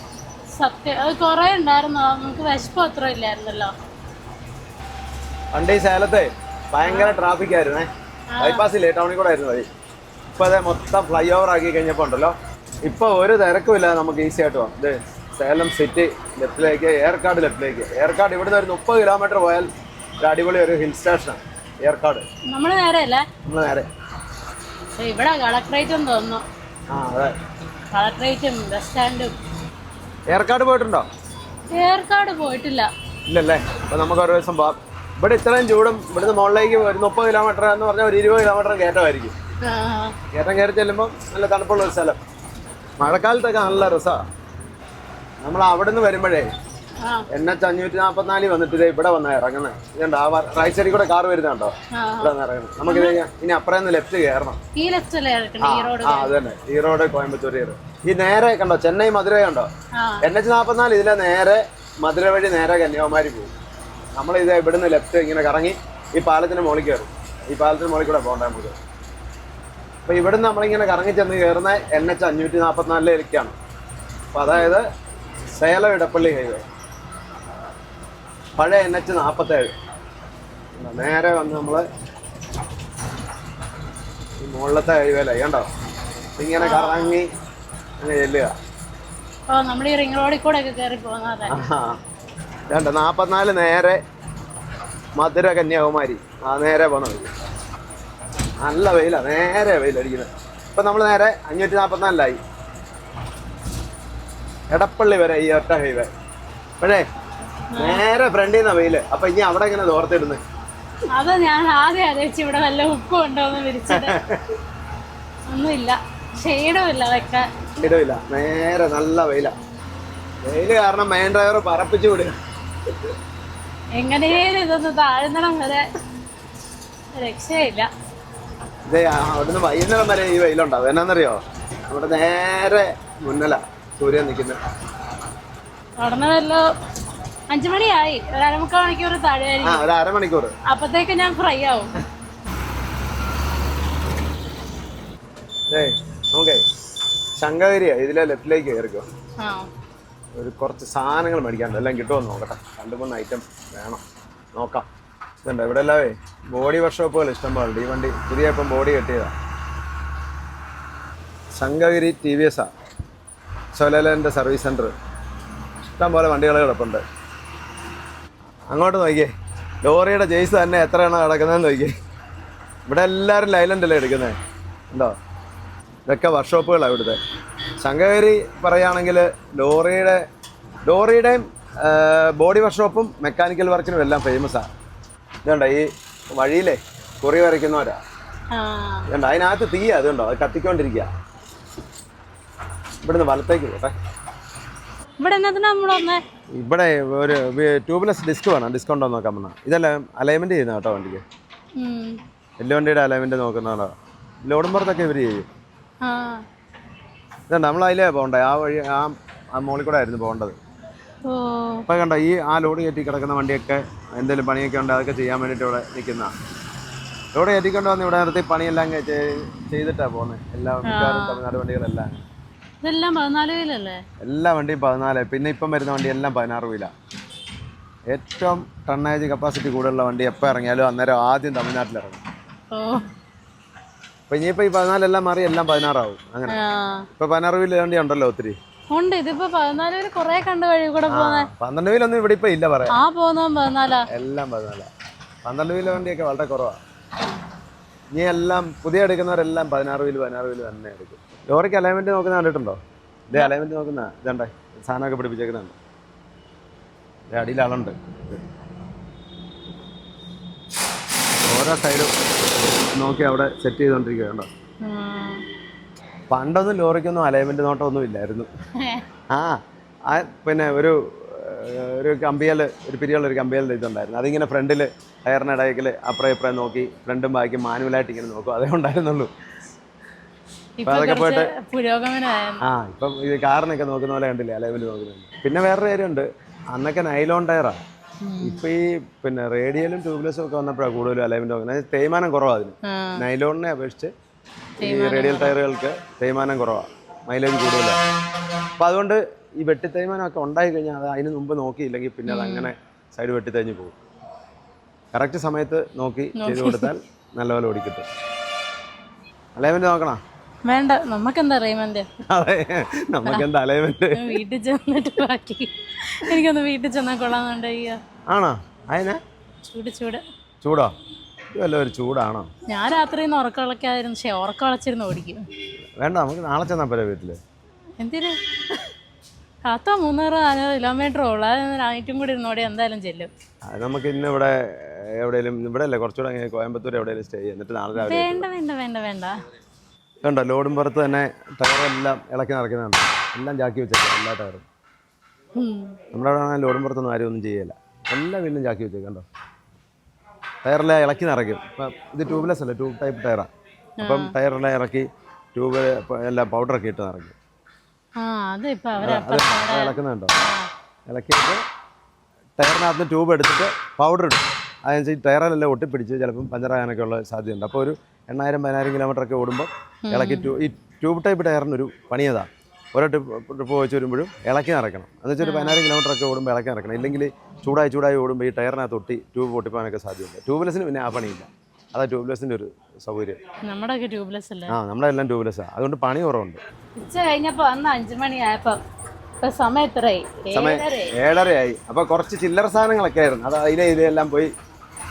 സത്യം അത് കൊറേ ഉണ്ടായിരുന്നു, നമുക്ക് വിശപ്പ് അത്ര ഇല്ലായിരുന്നല്ലോ. പണ്ട് ഈ സേലത്തെ ഭയങ്കര ട്രാഫിക് ആയിരുന്നേ, ബൈപ്പാസില്ലേ ടൗണിൽ കൂടെ ആയിരുന്നു വഴി. ഇപ്പൊ അതെ മൊത്തം ഫ്ലൈ ഓവർ ആക്കി കഴിഞ്ഞപ്പോ ഉണ്ടല്ലോ ഇപ്പൊ ഒരു തിരക്കുമില്ല, നമുക്ക് ഈസി ആയിട്ട് പോകാം. ഇത് സേലം സിറ്റി ലെഫ്റ്റിലേക്ക്, ഏർക്കാട് ലെഫ്റ്റിലേക്ക്. ഏർക്കാട് ഇവിടുന്ന് ഒരു 30 കിലോമീറ്റർ പോയാൽ ഒരു അടിപൊളി ഒരു ഹിൽ സ്റ്റേഷനാണ് ഏർക്കാട്. നമ്മള് നേരെ അല്ലേ? നമ്മള് നേരെ ഇവിടെ കളക്ടറേറ്റ് എന്ന് തോന്നുന്നു. ആ അതെ, കളക്ടറേറ്റും ബസ് സ്റ്റാൻഡും. ഏർക്കാട് പോയിട്ടുണ്ടോ? ഏർക്കാട് പോയിട്ടില്ല. ഇല്ലല്ലേ? അപ്പൊ നമുക്ക് ഒരു ദിവസം പോവാം. ഇവിടെ ഇത്രയും ചൂടും ഇവിടുന്ന് മുകളിലേക്ക് ഒരു 30 കിലോമീറ്റർ എന്ന് പറഞ്ഞാൽ ഒരു 20 കിലോമീറ്റർ കയറ്റമായിരിക്കും. കയറ്റം കയറി ചെല്ലുമ്പോൾ നല്ല തണുപ്പുള്ള ഒരു സ്ഥലം. മഴക്കാലത്തൊക്കെ നല്ല രസമാണ്. നമ്മൾ അവിടെ നിന്ന് വരുമ്പോഴേ NH 544 വന്നിട്ട് ഇവിടെ വന്നാ ഇറങ്ങുന്നത്. ഇതുണ്ട് ആ റൈറ്റ് സൈഡിൽ കൂടെ കാർ വരുന്നുണ്ടോ? ഇവിടെ വന്ന് ഇറങ്ങുന്നത്. നമുക്ക് ഇനി അപ്പുറം ലെഫ്റ്റ് കയറണം. അത് തന്നെ, ഈറോഡ് കോയമ്പത്തൂർ കയറും. ഈ നേരെ കണ്ടോ ചെന്നൈ മധുര കണ്ടോ? NH 44 ഇതിലെ നേരെ മധുര വഴി നേരെ കന്യാകുമാരി പോകും. നമ്മളിത് ഇവിടുന്ന് ലെഫ്റ്റ് ഇങ്ങനെ കറങ്ങി ഈ പാലത്തിന് മുകളിൽ കയറും. ഈ പാലത്തിന് മുകളിൽ കൂടെ പോകണ്ട നമുക്ക്. അപ്പൊ ഇവിടുന്ന് നമ്മളിങ്ങനെ കറങ്ങി ചെന്ന് കയറുന്ന NH 544 അപ്പൊ അതായത് സേലം ഇടപ്പള്ളി ഹൈവേ, പഴയ NH 47. നേരെ വന്ന് നമ്മള് ഈ മുകളിലത്തെ ഹൈവേയിലായി കണ്ടോ, ഇങ്ങനെ കറങ്ങി അങ്ങനെ ചെല്ലുക. രണ്ട് 44 നേരെ മധുര കന്യാകുമാരി, ആ നേരെ പോണത്. നല്ല വെയിലാ, നേരെ വെയിലടിക്കുന്നത്. ഇപ്പൊ നമ്മള് നേരെ 544 എടപ്പള്ളി വരെ ഈ ഒറ്റ ഹൈവേ. അപ്പോഴേ നേരെ ഫ്രണ്ടിൽ നിന്നാ വെയില്. അപ്പൊ ഇനി അവിടെ ഇങ്ങനെ തോർത്തിടുന്നത്. അത് ഞാൻ ആദ്യം ആലോചിച്ചു ഇവിടെ വല്ല ഉപ്പ് ഉണ്ടോന്ന് വിരിച്ചത്. ഒന്നുമില്ല, ഷെയ്ഡുമില്ല വെക്കാൻ. ഷെയ്ഡുമില്ല, നേരെ നല്ല വെയിലാ. വെയില് കാരണം മെയിൻ ഡ്രൈവർ പറപ്പിച്ചു വിടുക. എങ്ങനെയും ഇതൊന്ന് താഴ്ന്നണം വരെ രക്ഷയില്ല. ഇതേ അവിടുന്ന് വൈകുന്നേരം വരെ ഈ വെയിലുണ്ടാവും. എന്നാന്നറിയോ, നമ്മുടെ നേരെ മുന്നല സൂര്യൻ നിൽക്കുന്നത്. തുടങ്ങുന്നല്ലോ 5 മണിയായി, ഒരു 1/4 മണിക്കൂർ താഴെ. ഒരു അരമണിക്കൂർ അപ്പത്തേക്ക് ഞാൻ ഫ്രൈ ആവും. നമുക്കേ ശങ്കഗിരിയാ ഇതിലെ ലെഫ്റ്റിലേക്ക് കയറിക്കോ. ഒരു കുറച്ച് സാധനങ്ങൾ മേടിക്കാനുണ്ട്, എല്ലാം കിട്ടുമോ നോക്കട്ടെ. 2-3 ഐറ്റം വേണം, നോക്കാം. ഇതുണ്ട് ഇവിടെ എല്ലാവേ ബോഡി വർക്ക്ഷോപ്പുകൾ ഇഷ്ടം പോലെ. ഈ വണ്ടി പുതിയ ഇപ്പം ബോഡി കെട്ടിയതാ. ശങ്കഗിരി TVS സൊലലൻ്റെ സർവീസ് സെൻറ്റർ. ഇഷ്ടം പോലെ വണ്ടികൾ കിടപ്പുണ്ട്. അങ്ങോട്ട് നോക്കിയേ, ലോറിയുടെ ജെയ്സ് തന്നെ എത്രയാണ് കിടക്കുന്നതെന്ന് നോക്കിയേ. ഇവിടെ എല്ലാവരും ലൈലൻഡല്ലേ എടുക്കുന്നത്, ഉണ്ടോ? ഇതൊക്കെ വർക്ക്ഷോപ്പുകളാണ് ഇവിടുത്തെ. ശങ്കഗിരി പറയുകയാണെങ്കിൽ ലോറിയുടെയും ബോഡി വർക്ക്ഷോപ്പും മെക്കാനിക്കൽ വർക്കിനും എല്ലാം ഫേമസാണ്. ഇതുണ്ടോ ഈ വഴിയിലെ കുറി വരയ്ക്കുന്നവരാ. ഇതുണ്ടോ അതിനകത്ത് തീയാ, അതുണ്ടോ അത് കത്തിക്കൊണ്ടിരിക്കുക. ഇവിടുന്ന് വലത്തേക്ക് പോട്ടെ. ഇവിടെ ഒരു ട്യൂബ്ലെസ് ഡിസ്ക് വേണം, ഡിസ്കൗണ്ട് നോക്കാൻ പറഞ്ഞാൽ. ഇതെല്ലാം അലൈൻമെന്റ് ചെയ്യുന്ന കേട്ടോ വണ്ടിക്ക്. വലിയ വണ്ടിയുടെ അലൈൻമെന്റ് നോക്കുന്നതാണോ? ലോഡും പുറത്തൊക്കെ ഇവർ ചെയ്യും. ഇതുണ്ട് നമ്മൾ അതിലേ പോകണ്ടേ, ആ വഴി ആ മുകളിൽ കൂടെ ആയിരുന്നു പോകേണ്ടത്. ഇപ്പം കണ്ടോ ഈ ആ ലോഡ് കയറ്റി കിടക്കുന്ന വണ്ടിയൊക്കെ എന്തെങ്കിലും പണിയൊക്കെ ഉണ്ട്, അതൊക്കെ ചെയ്യാൻ വേണ്ടിയിട്ട് ഇവിടെ നിൽക്കുന്ന. ലോഡ് കയറ്റിക്കൊണ്ട് വന്ന് ഇവിടെ നിർത്തി പണിയെല്ലാം ചെയ്തിട്ടാണ് പോകുന്നത്. എല്ലാ തമിഴ്നാട് വണ്ടികളെല്ലാം. എല്ലാ വണ്ടിയും 14. പിന്നെ ഇപ്പം വരുന്ന വണ്ടി എല്ലാം 16 വീലാണ്. ഏറ്റവും ടണ്ണേജ് കപ്പാസിറ്റി കൂടുതലുള്ള വണ്ടി എപ്പോൾ ഇറങ്ങിയാലും അന്നേരം ആദ്യം തമിഴ്നാട്ടിലിറങ്ങും. അപ്പൊ ഇനിയിപ്പോ ഈ 14 എല്ലാം മാറി എല്ലാം 16 ആവും. അങ്ങനെ ഇപ്പൊ 16 വീല് വണ്ടി ഉണ്ടല്ലോ ഒത്തിരി. 12 വീലൊന്നും ഇവിടെ ഇപ്പൊ ഇല്ല പറയാം. എല്ലാം 14. 12 വീല് വണ്ടിയൊക്കെ വളരെ കുറവാണ്. ഇനി എല്ലാം പുതിയ എടുക്കുന്നവരെല്ലാം 16 വീല് തന്നെ എടുക്കും. ലോറിക്ക് അലൈൻമെന്റ് നോക്കുന്ന കണ്ടിട്ടുണ്ടോ? ഇതേ അലൈൻമെന്റ് നോക്കുന്ന ഇതണ്ടേ സാധനമൊക്കെ പിടിപ്പിച്ചേക്കുന്നുണ്ട്. അടിയിൽ ആളുണ്ട്. ഓരോ സൈഡും നോക്കി അവിടെ സെറ്റ് ചെയ്തോണ്ടിരിക്കുകയുണ്ടോ. പണ്ടൊന്നും ലോറിക്കൊന്നും അലൈൻമെന്റ് നോട്ടമൊന്നും ഇല്ലായിരുന്നു. പിന്നെ ഒരു കമ്പിയല്, ഒരു പിരിയുള്ള കമ്പിയലിൻ്റെ ഇതുണ്ടായിരുന്നു. അതിങ്ങനെ ഫ്രണ്ടിൽ ടയറിന് ഇടയ്ക്കൽ അപ്പുറം ഇപ്പുറം നോക്കി ഫ്രണ്ടും ബാക്കി മാനുവലായിട്ട് ഇങ്ങനെ നോക്കും, അതേ ഉണ്ടായിരുന്നുള്ളൂ. അപ്പൊ അതൊക്കെ പോയിട്ട് ഇപ്പം ഇത് കാറിനൊക്കെ നോക്കുന്ന പോലെ കണ്ടില്ലേ അലൈൻമെന്റ് നോക്കുന്നുണ്ട്. പിന്നെ വേറൊരു കാര്യമുണ്ട്, അന്നൊക്കെ നൈലോൺ ടയറാ. ഇപ്പൊ ഈ പിന്നെ റേഡിയലും ട്യൂബ്ലെസ്സും ഒക്കെ വന്നപ്പോഴാണ് കൂടുതലും അലൈൻമെന്റ് നോക്കുന്നത്. തേയ്മാനം കുറവാണ് അതിന്. നൈലോണിനെ അപേക്ഷിച്ച് ഈ റേഡിയൽ ടയറുകൾക്ക് തേയ്മാനം കുറവാണ്. മൈലേജ് കൂടുതലാണ്. അപ്പോൾ അതുകൊണ്ട് ഈ വെട്ടിത്തേയ്മാനമൊക്കെ ഉണ്ടായി കഴിഞ്ഞാൽ അത് അതിന് മുമ്പ് നോക്കിയില്ലെങ്കിൽ പിന്നെ അത് അങ്ങനെ സൈഡ് വെട്ടിത്തേഞ്ഞ് പോകും. കറക്റ്റ് സമയത്ത് നോക്കി ചെയ്ത് കൊടുത്താൽ നല്ലപോലെ ഓടിക്കിട്ടും. അലൈൻമെന്റ് നോക്കണോ? വേണ്ട, നമുക്കെന്താ അലൈൻമെന്റ്? അതെ, നമുക്കെന്താ അലൈൻമെന്റ്? വീട്ടിൽ ചെന്നിട്ട് ബാക്കി. എനിക്കൊന്ന് വീട്ടിൽ ചെന്നാൽ കൊള്ളാന്നുണ്ട്. അയ്യോ ആണോ? അതിനാ ചൂടോ? ഇതല്ല ഒരു ചൂടാണോ? ഞാൻ രാത്രിയിൽ ഉറക്കളക്കായിരുന്നു. ഉറക്കളച്ചിരുന്ന് ഓടിക്കും. വേണ്ട, നമുക്ക് നാളെ ചെന്നാൽ പോലെ വീട്ടില്. എന്തിന്? 300-400 കിലോമീറ്റർ ഉള്ളു. അത് നൈറ്റും കൂടി ഇരുന്നോടെ എന്തായാലും ചെല്ലും. അത് നമുക്ക് ഇന്ന് ഇവിടെ എവിടെയെങ്കിലും, ഇവിടെ അല്ലേ കുറച്ചുകൂടെ കോയമ്പത്തൂർ എവിടെയെങ്കിലും സ്റ്റേ ചെയ്യും, എന്നിട്ട് നാളെ രാവിലെ. വേണ്ട വേണ്ട വേണ്ട വേണ്ട. കണ്ടോ, ലോഡും പുറത്ത് തന്നെ ടയറെല്ലാം ഇളക്കി നിറയ്ക്കുന്നുണ്ട്. എല്ലാം ചാക്കി വെച്ചേക്കാം, എല്ലാ ടയറും. നമ്മുടെ അവിടെ ആണെങ്കിൽ ലോഡും പുറത്തൊന്നും ആരും ഒന്നും ചെയ്യില്ല, എല്ലാം വീണ്ടും ചാക്കി വെച്ചേക്കാം. കണ്ടോ, ടയറെല്ലാം ഇളക്കി നിറയ്ക്കും. ഇപ്പം ഇത് ട്യൂബ്ലെസ് അല്ലേ, ട്യൂബ് ടൈപ്പ് ടയറാണ്. അപ്പം ടയറെല്ലാം ഇറക്കി ട്യൂബ് എല്ലാം പൗഡറൊക്കെ ഇട്ട് നിറയ്ക്കും. അത് ഇളക്കുന്നുണ്ടോ? ഇളക്കിയിട്ട് ടയറിനകത്ത് ട്യൂബ് എടുത്തിട്ട് പൗഡർ ഇടും. അതനുസരിച്ച് ടയറിലെല്ലാം ഒട്ടിപ്പിടിച്ച് ചിലപ്പം പഞ്ചറാകാനൊക്കെ ഉള്ള സാധ്യതയുണ്ട്. അപ്പോൾ ഒരു 8000-10000 കിലോമീറ്ററൊക്കെ ഓടുമ്പോൾ ഇളക്കി ഈ ട്യൂബ് ടൈപ്പ് ടയറിനൊരു പണിയതാണ്. ഓരോ ട്രിപ്പ് വെച്ച് വരുമ്പോഴും ഇളക്കി നിറയ്ക്കണം. എന്ന് വെച്ചാൽ ഒരു 10000 കിലോമീറ്ററൊക്കെ ഓടുമ്പോൾ ഇളക്കി നിറയ്ക്കണം. ഇല്ലെങ്കിൽ ചൂടായി ഓടുമ്പോൾ ഈ ടയറിനകത്ത് ടൂബ് പൊട്ടിപ്പോകാനൊക്കെ സാധ്യതയുണ്ട്. ട്യൂബ്ലെസ്സിന് പിന്നെ ആ പണിയില്ല. അതാ ട്യൂബ്ലെസ്സിൻ്റെ ഒരു സൗകര്യം. നമ്മുടെ ട്യൂബ്ലെസ് അല്ലേ? നമ്മുടെ എല്ലാം ട്യൂബ്ലെസ്സാണ്. അതുകൊണ്ട് പണി കുറവുണ്ട്. ഉച്ച കഴിഞ്ഞപ്പോൾ 5 മണിയായപ്പോൾ സമയം 7:30. അപ്പോൾ കുറച്ച് ചില്ലറ സാധനങ്ങളൊക്കെ ആയിരുന്നു. അത് ഇതെല്ലാം പോയി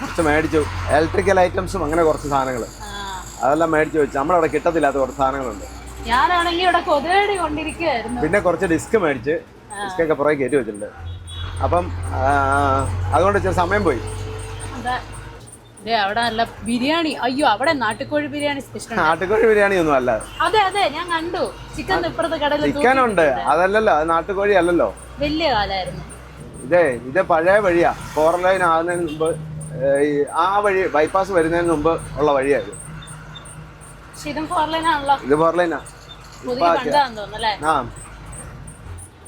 കുറച്ച് മേടിച്ചു. ഇലക്ട്രിക്കൽ ഐറ്റംസും അങ്ങനെ കുറച്ച് സാധനങ്ങൾ അതെല്ലാം മേടിച്ചു വെച്ചു. നമ്മളവിടെ കിട്ടത്തില്ലാത്ത കുറച്ച് സാധനങ്ങളുണ്ട്. ഞാനാണെങ്കിൽ ഇവിടെ കൊതുകടി കൊണ്ടിരിക്കുകയായിരുന്നു. പിന്നെ കുറച്ച് ഡിസ്ക് മേടിച്ച്, ഡിസ്കൊക്കെ പുറകെ കയറ്റി വെച്ചിട്ടുണ്ട്. അപ്പം അതുകൊണ്ട് ഇച്ചിരി സമയം പോയി. അവിടെ നല്ല ബിരിയാണി. അയ്യോ, അവിടെ നാട്ടുകോഴി ബിരിയാണി സ്പെഷ്യൽ. നാട്ടുകോഴി ബിരിയാണി ഒന്നും അല്ല. അതെ ഞാൻ കണ്ടു. ചിക്കൻ ഇപ്പുറത്തെ കടയിൽ ചിക്കനുണ്ട്. അതല്ലല്ലോ, അത് നാട്ടുകോഴി അല്ലല്ലോ. വലിയ കാലായിരുന്നു. ഇത് പഴയ വഴിയാ. 4 ലൈൻ ആകുന്നതിന് മുമ്പ്, ആ വഴി ബൈപ്പാസ് വരുന്നതിന് മുമ്പ് ഉള്ള വഴിയായിരുന്നു. ഇത് 4 ലൈൻ ആണല്ലോ. ഇത് 4 ലൈനാ.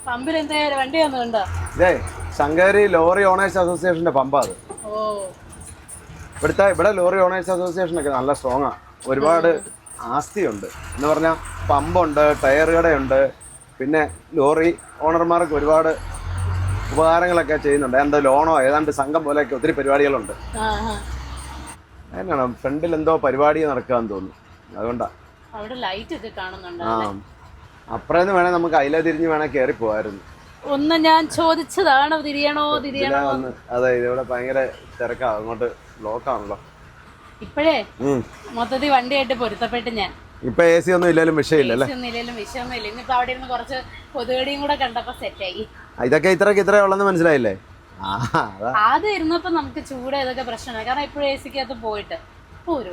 പമ്പിൽ എന്താ വണ്ടി വന്നുണ്ടോ? ശങ്കരി ലോറി ഓണേഴ്സ് അസോസിയേഷന്റെ പമ്പാ അത്. ഇവിടെ ലോറി ഓണേഴ്സ് അസോസിയേഷൻ ഒക്കെ നല്ല സ്ട്രോങ് ആണ്. ഒരുപാട് ആസ്തിയുണ്ട്. എന്ന് പറഞ്ഞാൽ പമ്പുണ്ട്, ടയർ കടയുണ്ട്, പിന്നെ ലോറി ഓണർമാർക്ക് ഒരുപാട് ഉപകാരങ്ങളൊക്കെ ചെയ്യുന്നുണ്ട്. എന്താ ലോണോ ഏതാണ്ട് സംഘം പോലെയൊക്കെ ഒത്തിരി പരിപാടികളുണ്ട്. അതിനാണ് ഫ്രണ്ടിൽ എന്തോ പരിപാടി നടക്കാന്ന് തോന്നുന്നു. അതുകൊണ്ടാണ് അപ്പുറന്ന് വേണേ നമുക്ക് അതിലെ തിരിഞ്ഞ് വേണേ കയറി പോവായിരുന്നു. ഒന്ന് ഞാൻ ചോദിച്ചതാണ്, തിരിയണോ. അതെ, ഇതിവിടെ ഭയങ്കര തിരക്കാണ്, അങ്ങോട്ട് ബ്ലോക്ക് ആണല്ലോ. ഇപ്പോഴേ മൊത്തത്തിൽ വണ്ടിയായിട്ട് പൊരുത്തപ്പെട്ട് ഞാൻ. ഇപ്പൊ AC ഒന്നും ഇല്ലാലും വിഷയമില്ലല്ലേ? വിഷയമൊന്നുമില്ല. ഇന്നിപ്പോ അവിടെ ഇരുന്ന് കുറച്ച് കൊതുകടിയും കൂടെ കണ്ടപ്പോ സെറ്റായി. ഇതൊക്കെ ഇത്ര ഉള്ളെന്ന് മനസ്സിലായില്ലേ? ആദ്യം ഇരുന്നപ്പോ നമുക്ക് ചൂട് ഇതൊക്കെ പ്രശ്നമാണ്. കാരണം ഇപ്പോഴും AC-ക്കകത്ത് പോയിട്ട് ഒരു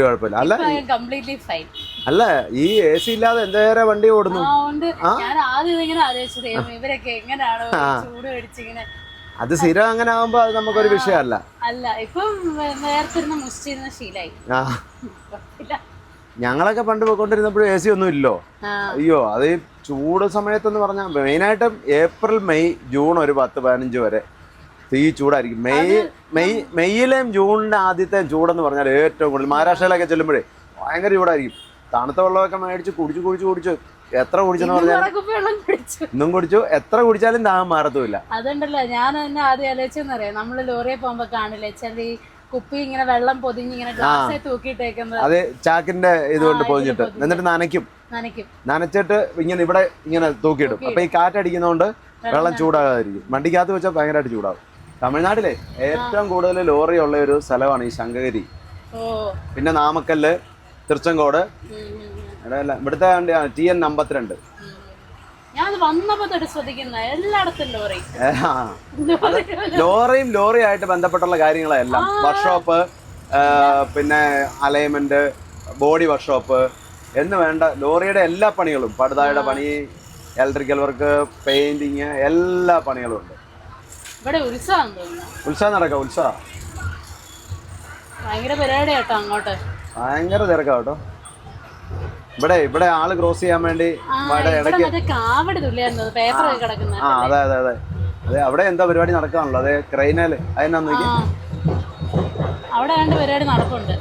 കുഴപ്പമില്ല. അല്ല, കംപ്ലീറ്റ്ലി ഫൈൻ. അല്ല, ഈ AC ഇല്ലാതെ എന്തേറെ വണ്ടി ഓടുന്നു. ഞാൻ ആദ്യം ഇങ്ങനെ ആലോചിച്ചത് ഇവരൊക്കെ എങ്ങനെയാണോ ചൂട് മേടിച്ചിങ്ങനെ. അത് സ്ഥിരം അങ്ങനെ ആകുമ്പോ അത് നമുക്കൊരു വിഷയമല്ല. അല്ല, ഇപ്പം നേരത്തിരുന്ന് മുഷിച്ചിരുന്ന ശീലായി. ഞങ്ങളൊക്കെ പണ്ട് പോയിക്കൊണ്ടിരുന്നപ്പോഴും AC ഒന്നും ഇല്ലോ. അയ്യോ, അത് ഈ ചൂട് സമയത്തെന്ന് പറഞ്ഞാൽ മെയിനായിട്ടും ഏപ്രിൽ, മെയ്, ജൂൺ ഒരു 10-15 വരെ തീ ചൂടായിരിക്കും. മെയ്യിലെയും ജൂണിന്റെ ആദ്യത്തെ ചൂടെന്ന് പറഞ്ഞാൽ ഏറ്റവും കൂടുതൽ. മഹാരാഷ്ട്രയിലൊക്കെ ചെല്ലുമ്പോഴേ ഭയങ്കര ചൂടായിരിക്കും. തണുത്ത വെള്ളമൊക്കെ മേടിച്ച് കുടിച്ചു എത്ര കുടിച്ചെന്ന് പറഞ്ഞാൽ ഇന്നും കുടിച്ചു. എത്ര കുടിച്ചാലും ദാഹം മാറത്തുമില്ല. അതുണ്ടല്ലോ, ഞാൻ തന്നെ ആദ്യം ആലോചിച്ചെന്നറിയാം. നമ്മള് ലോറിയെ പോകുമ്പോ കാണില്ലേ ചെറിയ കുപ്പി ഇങ്ങനെ വെള്ളം പൊതിഞ്ഞ് ഇങ്ങനെ ഗ്ലാസ്സിൽ തൂക്കിയിട്ടേക്കുന്നത്. അത് ചാക്കിന്റെ ഇതുകൊണ്ട് പൊതിഞ്ഞിട്ട് എന്നിട്ട് നനച്ചിട്ട് ഇവിടെ ഇങ്ങനെ തൂക്കിയിടും. അപ്പൊ ഈ കാറ്റടിക്കുന്നതുകൊണ്ട് വെള്ളം ചൂടാകാതിരിക്കും. വണ്ടിക്കകത്ത് വെച്ചാൽ ഭയങ്കരമായിട്ട് ചൂടാകും. തമിഴ്നാട്ടിലെ ഏറ്റവും കൂടുതൽ ലോറി ഉള്ള ഒരു സ്ഥലമാണ് ഈ ശങ്കഗിരി. പിന്നെ നാമക്കല്ല്, തിരുച്ചങ്കോട്, ഇവിടുത്തെ വണ്ടിയാണ് TN 52. ലോറിയായിട്ട് ബന്ധപ്പെട്ടുള്ള കാര്യങ്ങളെല്ലാം, വർക്ക്ഷോപ്പ്, പിന്നെ അലൈൻമെന്റ്, ബോഡി വർക്ക്ഷോപ്പ് എന്ന് വേണ്ട ലോറിയുടെ എല്ലാ പണികളും, പടുതായുടെ പണി, ഇലക്ട്രിക്കൽ വർക്ക്, പെയിന്റിങ്, എല്ലാ പണികളും ഉണ്ട്. ഉത്സവം നടക്കാം. ഉത്സവം ഭയങ്കര തിരക്കാ കേട്ടോ. ഇവിടെ ആള് ക്രോസ് ചെയ്യാൻ വേണ്ടി അതെ അവിടെ എന്താ പരിപാടി നടക്കാണല്ലോ. അതെ, ക്രെയിനല് അതിനാന്ന് നോക്കി അവിടെ പരിപാടി നടക്കുന്നുണ്ട്.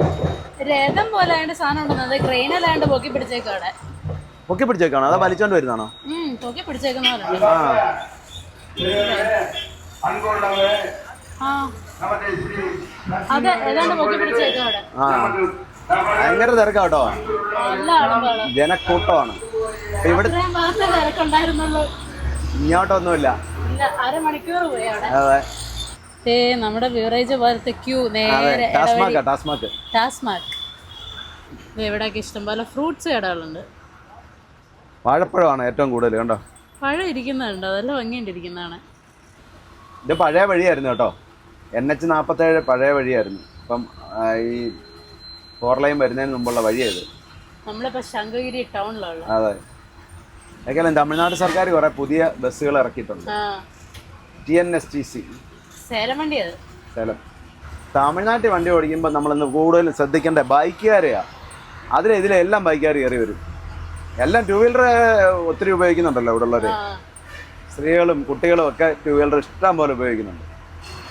രഥം പോലെ സാധനം ഉണ്ടെന്നത് ക്രെയിനല്ലാണ്ട് പൊക്കി പിടിച്ചേക്കും. അവിടെ പൊക്കി പിടിച്ചേക്കാണോ അതോ വലിച്ചോണ്ട് വരുന്നതാണോ? പൊക്കി പിടിച്ചേക്കുന്നവരുണ്ട്. അതെ ഏതാണ്ട് പൊക്കി പിടിച്ചേക്കും അവിടെ. ഭയങ്കര തിരക്കാട്ടോ, എല്ലാ ആളും ജനക്കൂട്ടമാണ്. ഇവിടെ തിരക്കുണ്ടായിരുന്നുള്ളൂ, ഇങ്ങോട്ടൊന്നുമില്ല. അരമണിക്കൂർ പോയി അവിടെ. അതെ നമ്മുടെ ബീവറേജ് പോലത്തെ ക്യൂ നേരെ ടാസ്മാക്. ഇവിടെയൊക്കെ ഇഷ്ടംപോലെ ഫ്രൂട്ട്സ് കടകളുണ്ട്. വാഴപ്പഴമാണ് ഏറ്റവും കൂടുതൽ. കണ്ടോ പഴം ഇരിക്കുന്നുണ്ട്, അതെല്ലാം ഭംഗിയുണ്ടിരിക്കുന്നതാണ്. ഇത് പഴയ വഴിയായിരുന്നു കേട്ടോ, NH47 പഴയ വഴിയായിരുന്നു. ഇപ്പം ഈ 4 ലൈൻ വരുന്നതിന് മുമ്പുള്ള വഴിയായത്. നമ്മളിപ്പോ ശങ്കഗിരി ടൗണിലുള്ള. അതെ ഏതായാലും തമിഴ്നാട് സർക്കാർ കുറെ പുതിയ ബസ്സുകൾ ഇറക്കിയിട്ടുണ്ട്. TNSTC സേലം വണ്ടി. അത് സേലം. തമിഴ്നാട്ടിൽ വണ്ടി ഓടിക്കുമ്പോൾ നമ്മളിന്ന് കൂടുതലും ശ്രദ്ധിക്കേണ്ട ബൈക്കുകാരെയാണ്. ഇതിലെല്ലാം ബൈക്കുകാർ കയറി വരും. എല്ലാം 2 വീലർ ഒത്തിരി ഉപയോഗിക്കുന്നുണ്ടല്ലോ ഇവിടെ ഉള്ളവർ. സ്ത്രീകളും കുട്ടികളും ഒക്കെ 2 വീലർ ഇഷ്ടം പോലെ ഉപയോഗിക്കുന്നുണ്ട്.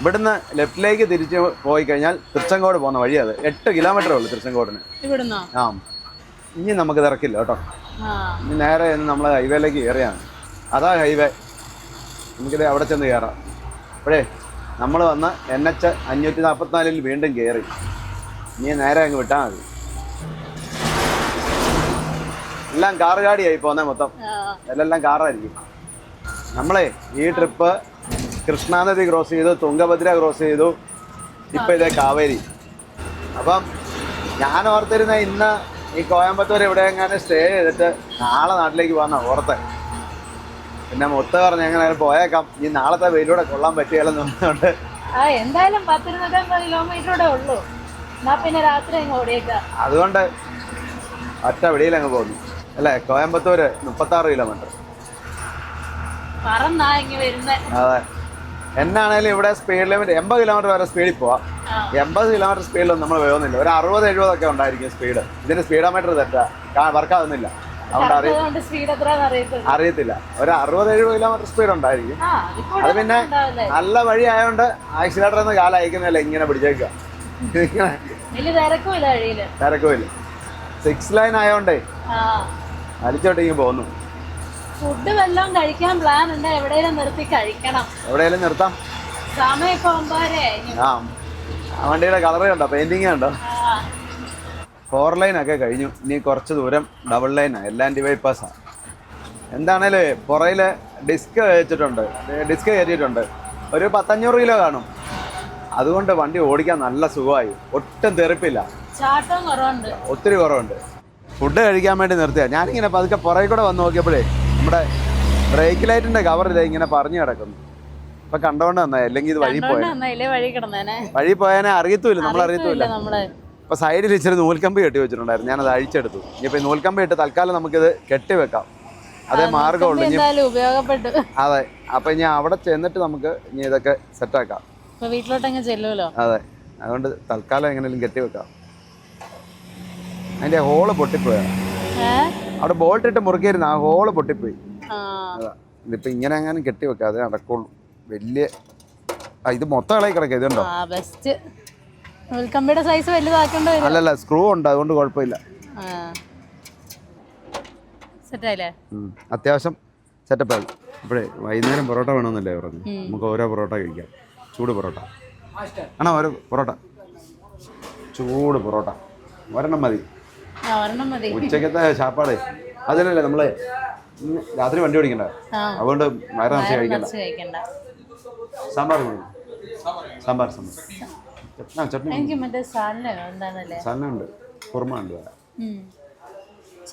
ഇവിടുന്ന് ലെഫ്റ്റിലേക്ക് തിരിച്ച് പോയി കഴിഞ്ഞാൽ തൃച്ചങ്കോട് പോകുന്ന വഴി. അത് 8 കിലോമീറ്ററേ ഉള്ളൂ തൃച്ചങ്കോടിന്. ആ ഇനി നമുക്ക് തിരക്കില്ല കേട്ടോ. ഇനി നേരെ നമ്മൾ ഹൈവേയിലേക്ക് കയറിയാണ്. അതാ ഹൈവേ, നമുക്കിത് അവിടെ ചെന്ന് കയറാം. അപ്പോഴേ നമ്മൾ വന്ന് NH 544 വീണ്ടും കയറി. ഇനി നേരെ അങ്ങ് വിട്ടാൽ മതി. എല്ലാം കാറുകാടിയായി പോകുന്നത് മൊത്തം, എല്ലാം കാറായിരിക്കും. നമ്മളെ ഈ ട്രിപ്പ് കൃഷ്ണാനദി ക്രോസ് ചെയ്തു, തുംഗഭദ്ര ക്രോസ് ചെയ്തു, ഇപ്പം ഇതേ കാവേരി. അപ്പം ഞാൻ ഓർത്തിരുന്ന ഇന്ന് ഈ കോയമ്പത്തൂർ ഇവിടെ എങ്ങനെ സ്റ്റേ ചെയ്തിട്ട് നാളെ നാട്ടിലേക്ക് പോകാനാ ഓർത്തെ. പിന്നെ മൊത്തം പറഞ്ഞ് എങ്ങനെ പോയേക്കാം, ഈ നാളത്തെ വെയിലൂടെ കൊള്ളാൻ പറ്റിയാലെന്ന് പറഞ്ഞുകൊണ്ട് എന്തായാലും 10-20 കിലോമീറ്ററൂടെ ഉള്ളൂ, പിന്നെ രാത്രി അങ്ങ് ഓടിയേക്കാം. അതുകൊണ്ട് ഒറ്റ വെളിയിൽ അങ്ങ് പോകുന്നു അല്ലേ. കോയമ്പത്തൂർ 36 കിലോമീറ്റർ. അതെ എന്നാണേലും ഇവിടെ സ്പീഡ് ലിമിറ്റ് 80 കിലോമീറ്റർ വരെ സ്പീഡിൽ പോവാം. 80 കിലോമീറ്റർ സ്പീഡിലൊന്നും നമ്മൾ വേണമെന്നില്ല. ഒരു 60-70 ഒക്കെ ഉണ്ടായിരിക്കും സ്പീഡ്. ഇതിന് സ്പീഡോമീറ്റർ തെറ്റാ, വർക്കാവുന്നില്ല. അതുകൊണ്ട് അറിയത്തില്ല. ഒരു 60-70 കിലോമീറ്റർ സ്പീഡ് ഉണ്ടായിരിക്കും. അത് പിന്നെ നല്ല വഴി ആയതുകൊണ്ട് ആക്സിലേറ്റർ ഒന്ന് കാലം അയക്കുന്നില്ല, ഇങ്ങനെ പിടിച്ചേക്കുക. തിരക്കുമില്ല. 6 ലൈൻ ആയതുകൊണ്ടേ അലിച്ചോട്ടേക്ക് പോകുന്നു. ഫുഡ് വല്ലതും കഴിക്കാൻ പ്ലാൻ ഉണ്ട്, എവിടെയെങ്കിലും നിർത്തി കഴിക്കണം. എവിടെയെങ്കിലും നിർത്താം. സമയം ഇപ്പൊ 9:30. ആ വണ്ടിയുടെ കളർ കണ്ടോ, പെയിന്റിങ് കണ്ടോ. 4 ലൈനൊക്കെ കഴിഞ്ഞു. ഇനി കുറച്ച് ദൂരം ഡബിൾ ലൈനാണ്, എല്ലാം ബൈപ്പാസാണ്. എന്താണേലും പുറയിൽ ഡിസ്ക് കയറ്റിയിട്ടുണ്ട്. ഒരു 1500 കിലോ കാണും. അതുകൊണ്ട് വണ്ടി ഓടിക്കാൻ നല്ല സുഖമായി, ഒട്ടും തെറിപ്പില്ല, ഒത്തിരി കുറവുണ്ട്. ഫുഡ് കഴിക്കാൻ വേണ്ടി നിർത്തിയാ. ഞാനിങ്ങനെ പതുക്കെ പുറകെ കൂടെ വന്ന് നോക്കിയപ്പോഴേ നമ്മുടെ ബ്രേക്ക് ലൈറ്റിന്റെ കവർ ഇതേ ഇങ്ങനെ പറഞ്ഞു കിടക്കുന്നു. ഇപ്പൊ കണ്ടോണ്ട് വന്നേ, അല്ലെങ്കിൽ ഇത് വഴി പോയാനെ അറിയത്തുമില്ല, നമ്മൾ അറിയത്തുമില്ല. ഇപ്പൊ സൈഡിൽ ഇച്ചിരി നൂൽക്കമ്പി കെട്ടി വെച്ചിട്ടുണ്ടായിരുന്നു, ഞാനത് അഴിച്ചെടുത്തു. ഇനിയിപ്പോ ഈ നൂൽക്കമ്പി ഇട്ട് തൽക്കാലം നമുക്കിത് കെട്ടിവെക്കാം, അതേ മാർഗമുള്ളൂ. അതെ, അപ്പൊ ഇനി അവിടെ ചെന്നിട്ട് നമുക്ക് ഇനി ഇതൊക്കെ സെറ്റാക്കാം. വീട്ടിലോട്ടങ്ങ് ചെല്ലുമല്ലോ. അതെ, അതുകൊണ്ട് തൽക്കാലം എങ്ങനെയും കെട്ടിവെക്കാം. അതിന്റെ ഹോള് പൊട്ടിപ്പോയാ, അവിടെ ബോൾട്ട് ഇട്ട് മുറുക്കിയിരുന്നു, ആ ഹോള് പൊട്ടിപ്പോയി. അതാ ഇതിപ്പോ ഇങ്ങനെ എങ്ങാനും കെട്ടിവെക്കാം, അതേ നടക്കുള്ളൂ. വലിയ ഇത് മൊത്തം ഇളകി കിടക്കുക. ഇതുണ്ടോ, അല്ലല്ല സ്ക്രൂ ഉണ്ട്, അതുകൊണ്ട് കുഴപ്പമില്ല. അത്യാവശ്യം സെറ്റപ്പായി. ഇപ്പോഴേ വൈകുന്നേരം പൊറോട്ട വേണമെന്നല്ലേ പറഞ്ഞു. നമുക്ക് ഓരോ പൊറോട്ട കഴിക്കാം, ചൂട് പൊറോട്ട ആണോ? ഓരോ പൊറോട്ട, ചൂട് പൊറോട്ട ഒരെണ്ണം മതി. ഉച്ചക്കത്തെ ചാപ്പാട് അതിനല്ലേ നമ്മള് രാത്രി വണ്ടി ഓടിക്കണ്ട, അതുകൊണ്ട് വയറ് നിറച്ച് കഴിക്കണ്ട. സാമ്പാർ സാമ്പാർ ചട്നി ഉണ്ട്, കുറുമ ഉണ്ട്,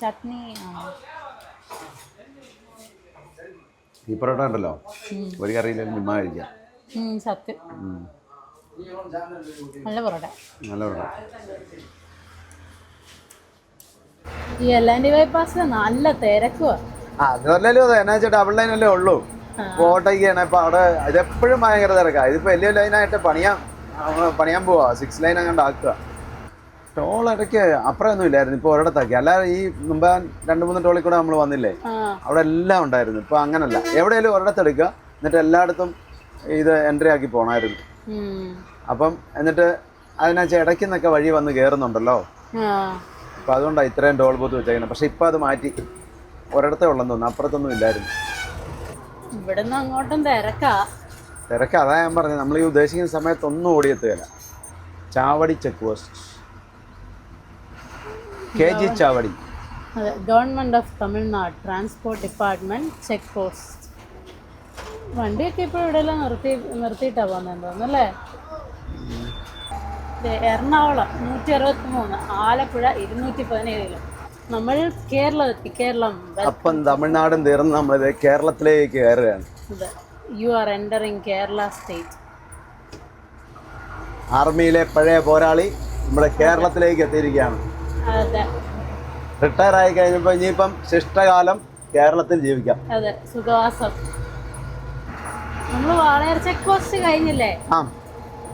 ചട്നി. ഈ പൊറോട്ട ഉണ്ടല്ലോ, ഒരു കറിയിലും ചുമ്മാ കഴിക്കാം. സത്യം, നല്ല പൊറോട്ട. ഈ LNT ബൈപ്പാസിൽ നല്ല തിരക്കുവാ. അതല്ലല്ലോ, എന്നാ വെച്ചാൽ ഡബിൾ ലൈൻ അല്ലേ ഉള്ളൂ. ഓട്ടോയ്ക്കാണ് ഇപ്പൊ അവിടെ ഇതെപ്പോഴും ഭയങ്കര തിരക്കാ. ഇതിപ്പോ വലിയ ലൈനായിട്ട് പണിയാൻ പോവാ, 6 ലൈൻ അങ്ങോട്ട് ആക്കുക. ടോൾ ഇടയ്ക്ക് അപ്പുറമൊന്നും ഇല്ലായിരുന്നു, ഇപ്പൊ ഒരിടത്താക്കി. അല്ലാതെ ഈ മുമ്പ് 2-3 ടോളിൽ കൂടെ നമ്മൾ വന്നില്ലേ, അവിടെ എല്ലാം ഉണ്ടായിരുന്നു. ഇപ്പൊ അങ്ങനല്ല, എവിടെയെങ്കിലും ഒരിടത്തെടുക്കുക, എന്നിട്ട് എല്ലായിടത്തും ഇത് എൻട്രി ആക്കി പോണായിരുന്നു. അപ്പം എന്നിട്ട് അതിനകത്ത് ഇടയ്ക്ക് നിന്നൊക്കെ വഴി വന്ന് കയറുന്നുണ്ടല്ലോ. അപ്പൊ അതുകൊണ്ടാണ് ഇത്രയും ടോൾ ബൂത്ത് വെച്ചേക്കുന്നത്. പക്ഷെ ഇപ്പൊ അത് മാറ്റി, ഒരിടത്തേ ഉള്ളെന്ന് തോന്നുന്നു, അപ്പുറത്തൊന്നും ഇല്ലായിരുന്നു. ഇവിടുന്ന് അങ്ങോട്ടും തിരക്ക് അതാ ഞാൻ പറഞ്ഞത്, നമ്മൾ ഈ ഉദ്ദേശിക്കുന്ന സമയത്തൊന്നും ഓടിയെത്തുകയില്ല. Chavadi check post, KG Chavadi. അതെ, government of Tamil Nadu transport department check post. വണ്ടിയൊക്കെ ഇപ്പോൾ ഇവിടെയെല്ലാം നിർത്തിയിട്ടാ പോകുന്നത് തോന്നുന്നല്ലേ. എറണാകുളം 163, ആലപ്പുഴ 217. നമ്മൾ കേരളം. അപ്പം തമിഴ്നാടും തീർന്ന് നമ്മളിത് കേരളത്തിലേക്ക് കയറുകയാണ്. You are entering Kerala state. ആർമിയിലെ പഴയ പോരാളി നമ്മുടെ കേരളത്തിലേക്ക് എത്തിയിരിക്കുകയാണ്. അതെ, റിട്ടയർ ആയി കഴിഞ്ഞപ്പോൾ ഇനിയിപ്പം ശിഷ്ടകാലം കേരളത്തിൽ ജീവിക്കാം. അതെ, സുഖവാസം. നമ്മൾ വാളയാർ ചെക്ക് പോസ്റ്റ് കഴിഞ്ഞില്ലേ? ആ,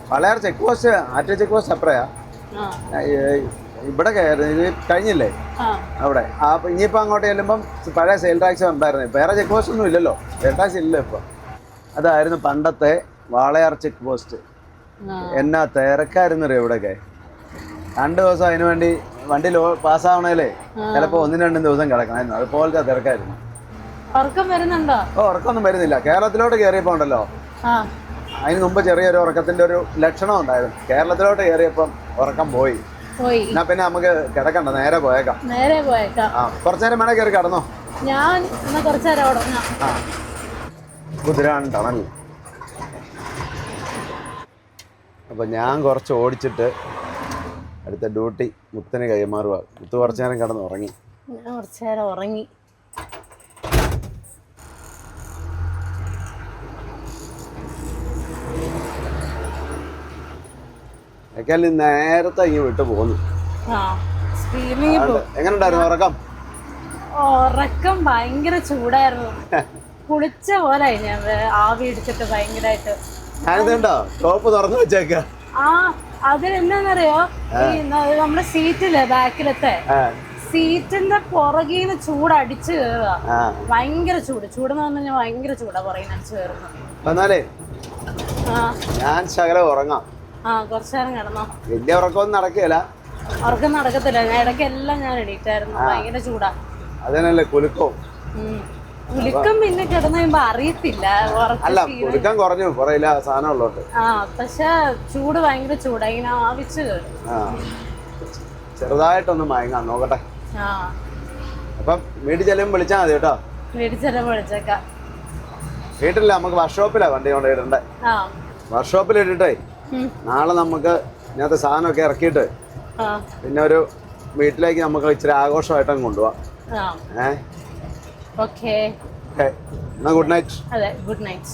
വാളയാർ ചെക്ക് പോസ്റ്റ്, ആറ്റ ചെക്ക് പോസ്റ്റ് അപ്പറയാ. ഇവിടെ ഇത് കഴിഞ്ഞില്ലേ അവിടെ. അപ്പം ഇനിയിപ്പോൾ അങ്ങോട്ട് ചെല്ലുമ്പം പഴയ സെയിൽ ടാക്സ് ഉണ്ടായിരുന്നു. വേറെ ചെക്ക് പോസ്റ്റ് ഒന്നും ഇല്ലല്ലോ, സെയിൽ ടാക്സ് ഇല്ല ഇപ്പം. അതായിരുന്നു പണ്ടത്തെ വാളയാർ ചെക്ക് പോസ്റ്റ്. എന്നാ തിരക്കായിരുന്നറിയോ ഇവിടെയൊക്കെ. 2 ദിവസം അതിനു വേണ്ടി വണ്ടി പാസ്സാവണേലേ ചിലപ്പോൾ 1-2 ദിവസം കിടക്കണമായിരുന്നു. അതുപോലത്തെ തിരക്കായിരുന്നു. ഉറക്കം വരുന്നുണ്ടോ? ഉറക്കമൊന്നും വരുന്നില്ല. കേരളത്തിലോട്ട് കയറിയപ്പോൾ ഉണ്ടല്ലോ, അതിന് മുമ്പ് ചെറിയൊരു ഉറക്കത്തിന്റെ ഒരു ലക്ഷണം ഉണ്ടായിരുന്നു. കേരളത്തിലോട്ട് കയറിയപ്പം ഉറക്കം പോയി. എന്നാ പിന്നെ നമുക്ക് കിടക്കണ്ട, നേരെ പോയേക്കാം. കുറച്ചേരം വേണേ കയറി കിടന്നോ. ഞാൻ കുറച്ചേരം ഉറങ്ങാം. കുതിരാൻ ടണൽ. അപ്പം ഞാൻ കുറച്ച് ഓടിച്ചിട്ട് അടുത്ത ഡ്യൂട്ടി മുത്തിന് കൈമാറുക. മുത്ത് കുറച്ചു നേരം കിടന്ന് ഉറങ്ങി. ഞാൻ കുറച്ചു നേരം ഉറങ്ങി. നേരത്തെ ഇങ്ങ് വിട്ടു പോന്നു. എങ്ങനെ ഉണ്ടായിരുന്നു ഉറക്കം? ഉറക്കം ഭയങ്കര ചൂടായിരുന്നു. കുളിച്ച പോലെ ഞാൻ ആവി ഇടിച്ചിട്ട് ഭയങ്കരമായിട്ട്. ഞാനിതുണ്ടോ ടോപ്പ് തുറന്നു വെച്ചേക്ക. അതിലെന്താന്നറിയോ, ഈ നമ്മുടെ സീറ്റില് ബാക്കിലത്തെ സീറ്റിന്റെ പുറകീന്ന് ചൂടടിച്ചു കയറുക. ഭയങ്കര ചൂടെന്ന് പറഞ്ഞാൽ ഭയങ്കര ചൂടാ പുറകീന്ന് അടിച്ചു കയറുന്നു. ഞാൻ ശകലം ഉറങ്ങാം. കുറച്ചു നേരം കിടന്നോ. വലിയ ഉറക്കമൊന്നും നടക്കുകയില്ല. ഉറക്കം നടക്കത്തില്ല. ഇടയ്ക്കെല്ലാം ഞാൻ എണീറ്റായിരുന്നു. ഭയങ്കര ചൂടാ. അതന്നല്ലേ കുലുക്കവും. കുലുക്കം പിന്നെ കിടന്നു കഴിയുമ്പോ അറിയത്തില്ല. അല്ല, കുലുക്കം കുറഞ്ഞു കുറയില്ല സാധനം ഉള്ളോട്ട്. പക്ഷെ ചൂട് ഭയങ്കര ചൂടാ, ഇങ്ങനെ ആവിച്ചു കയറും. ചെറുതായിട്ടൊന്ന് മയങ്ങാം, നോക്കട്ടെ. അപ്പം വീട്ടിൽ ചെല്ലുമ്പോൾ വിളിച്ചാൽ മതി കേട്ടോ. വീട്ടിൽ ചെല്ലുമ്പോൾ വിളിച്ചേക്കാം. വീട്ടില്ല, നമുക്ക് വർക്ക്ഷോപ്പിലാ വണ്ടി കൊണ്ട് ഇടണ്ടേ. വർക്ക്ഷോപ്പിൽ ഇട്ടിട്ടേ നാളെ നമുക്ക് ഇതിനകത്ത് സാധനമൊക്കെ ഇറക്കിയിട്ട് പിന്നെ ഒരു വീട്ടിലേക്ക് നമുക്ക് ഇച്ചിരി ആഘോഷമായിട്ടങ്ങ് കൊണ്ടുപോവാം. ഓക്കേ, എന്നാ ഗുഡ് നൈറ്റ്. അതെ, ഗുഡ് നൈറ്റ്.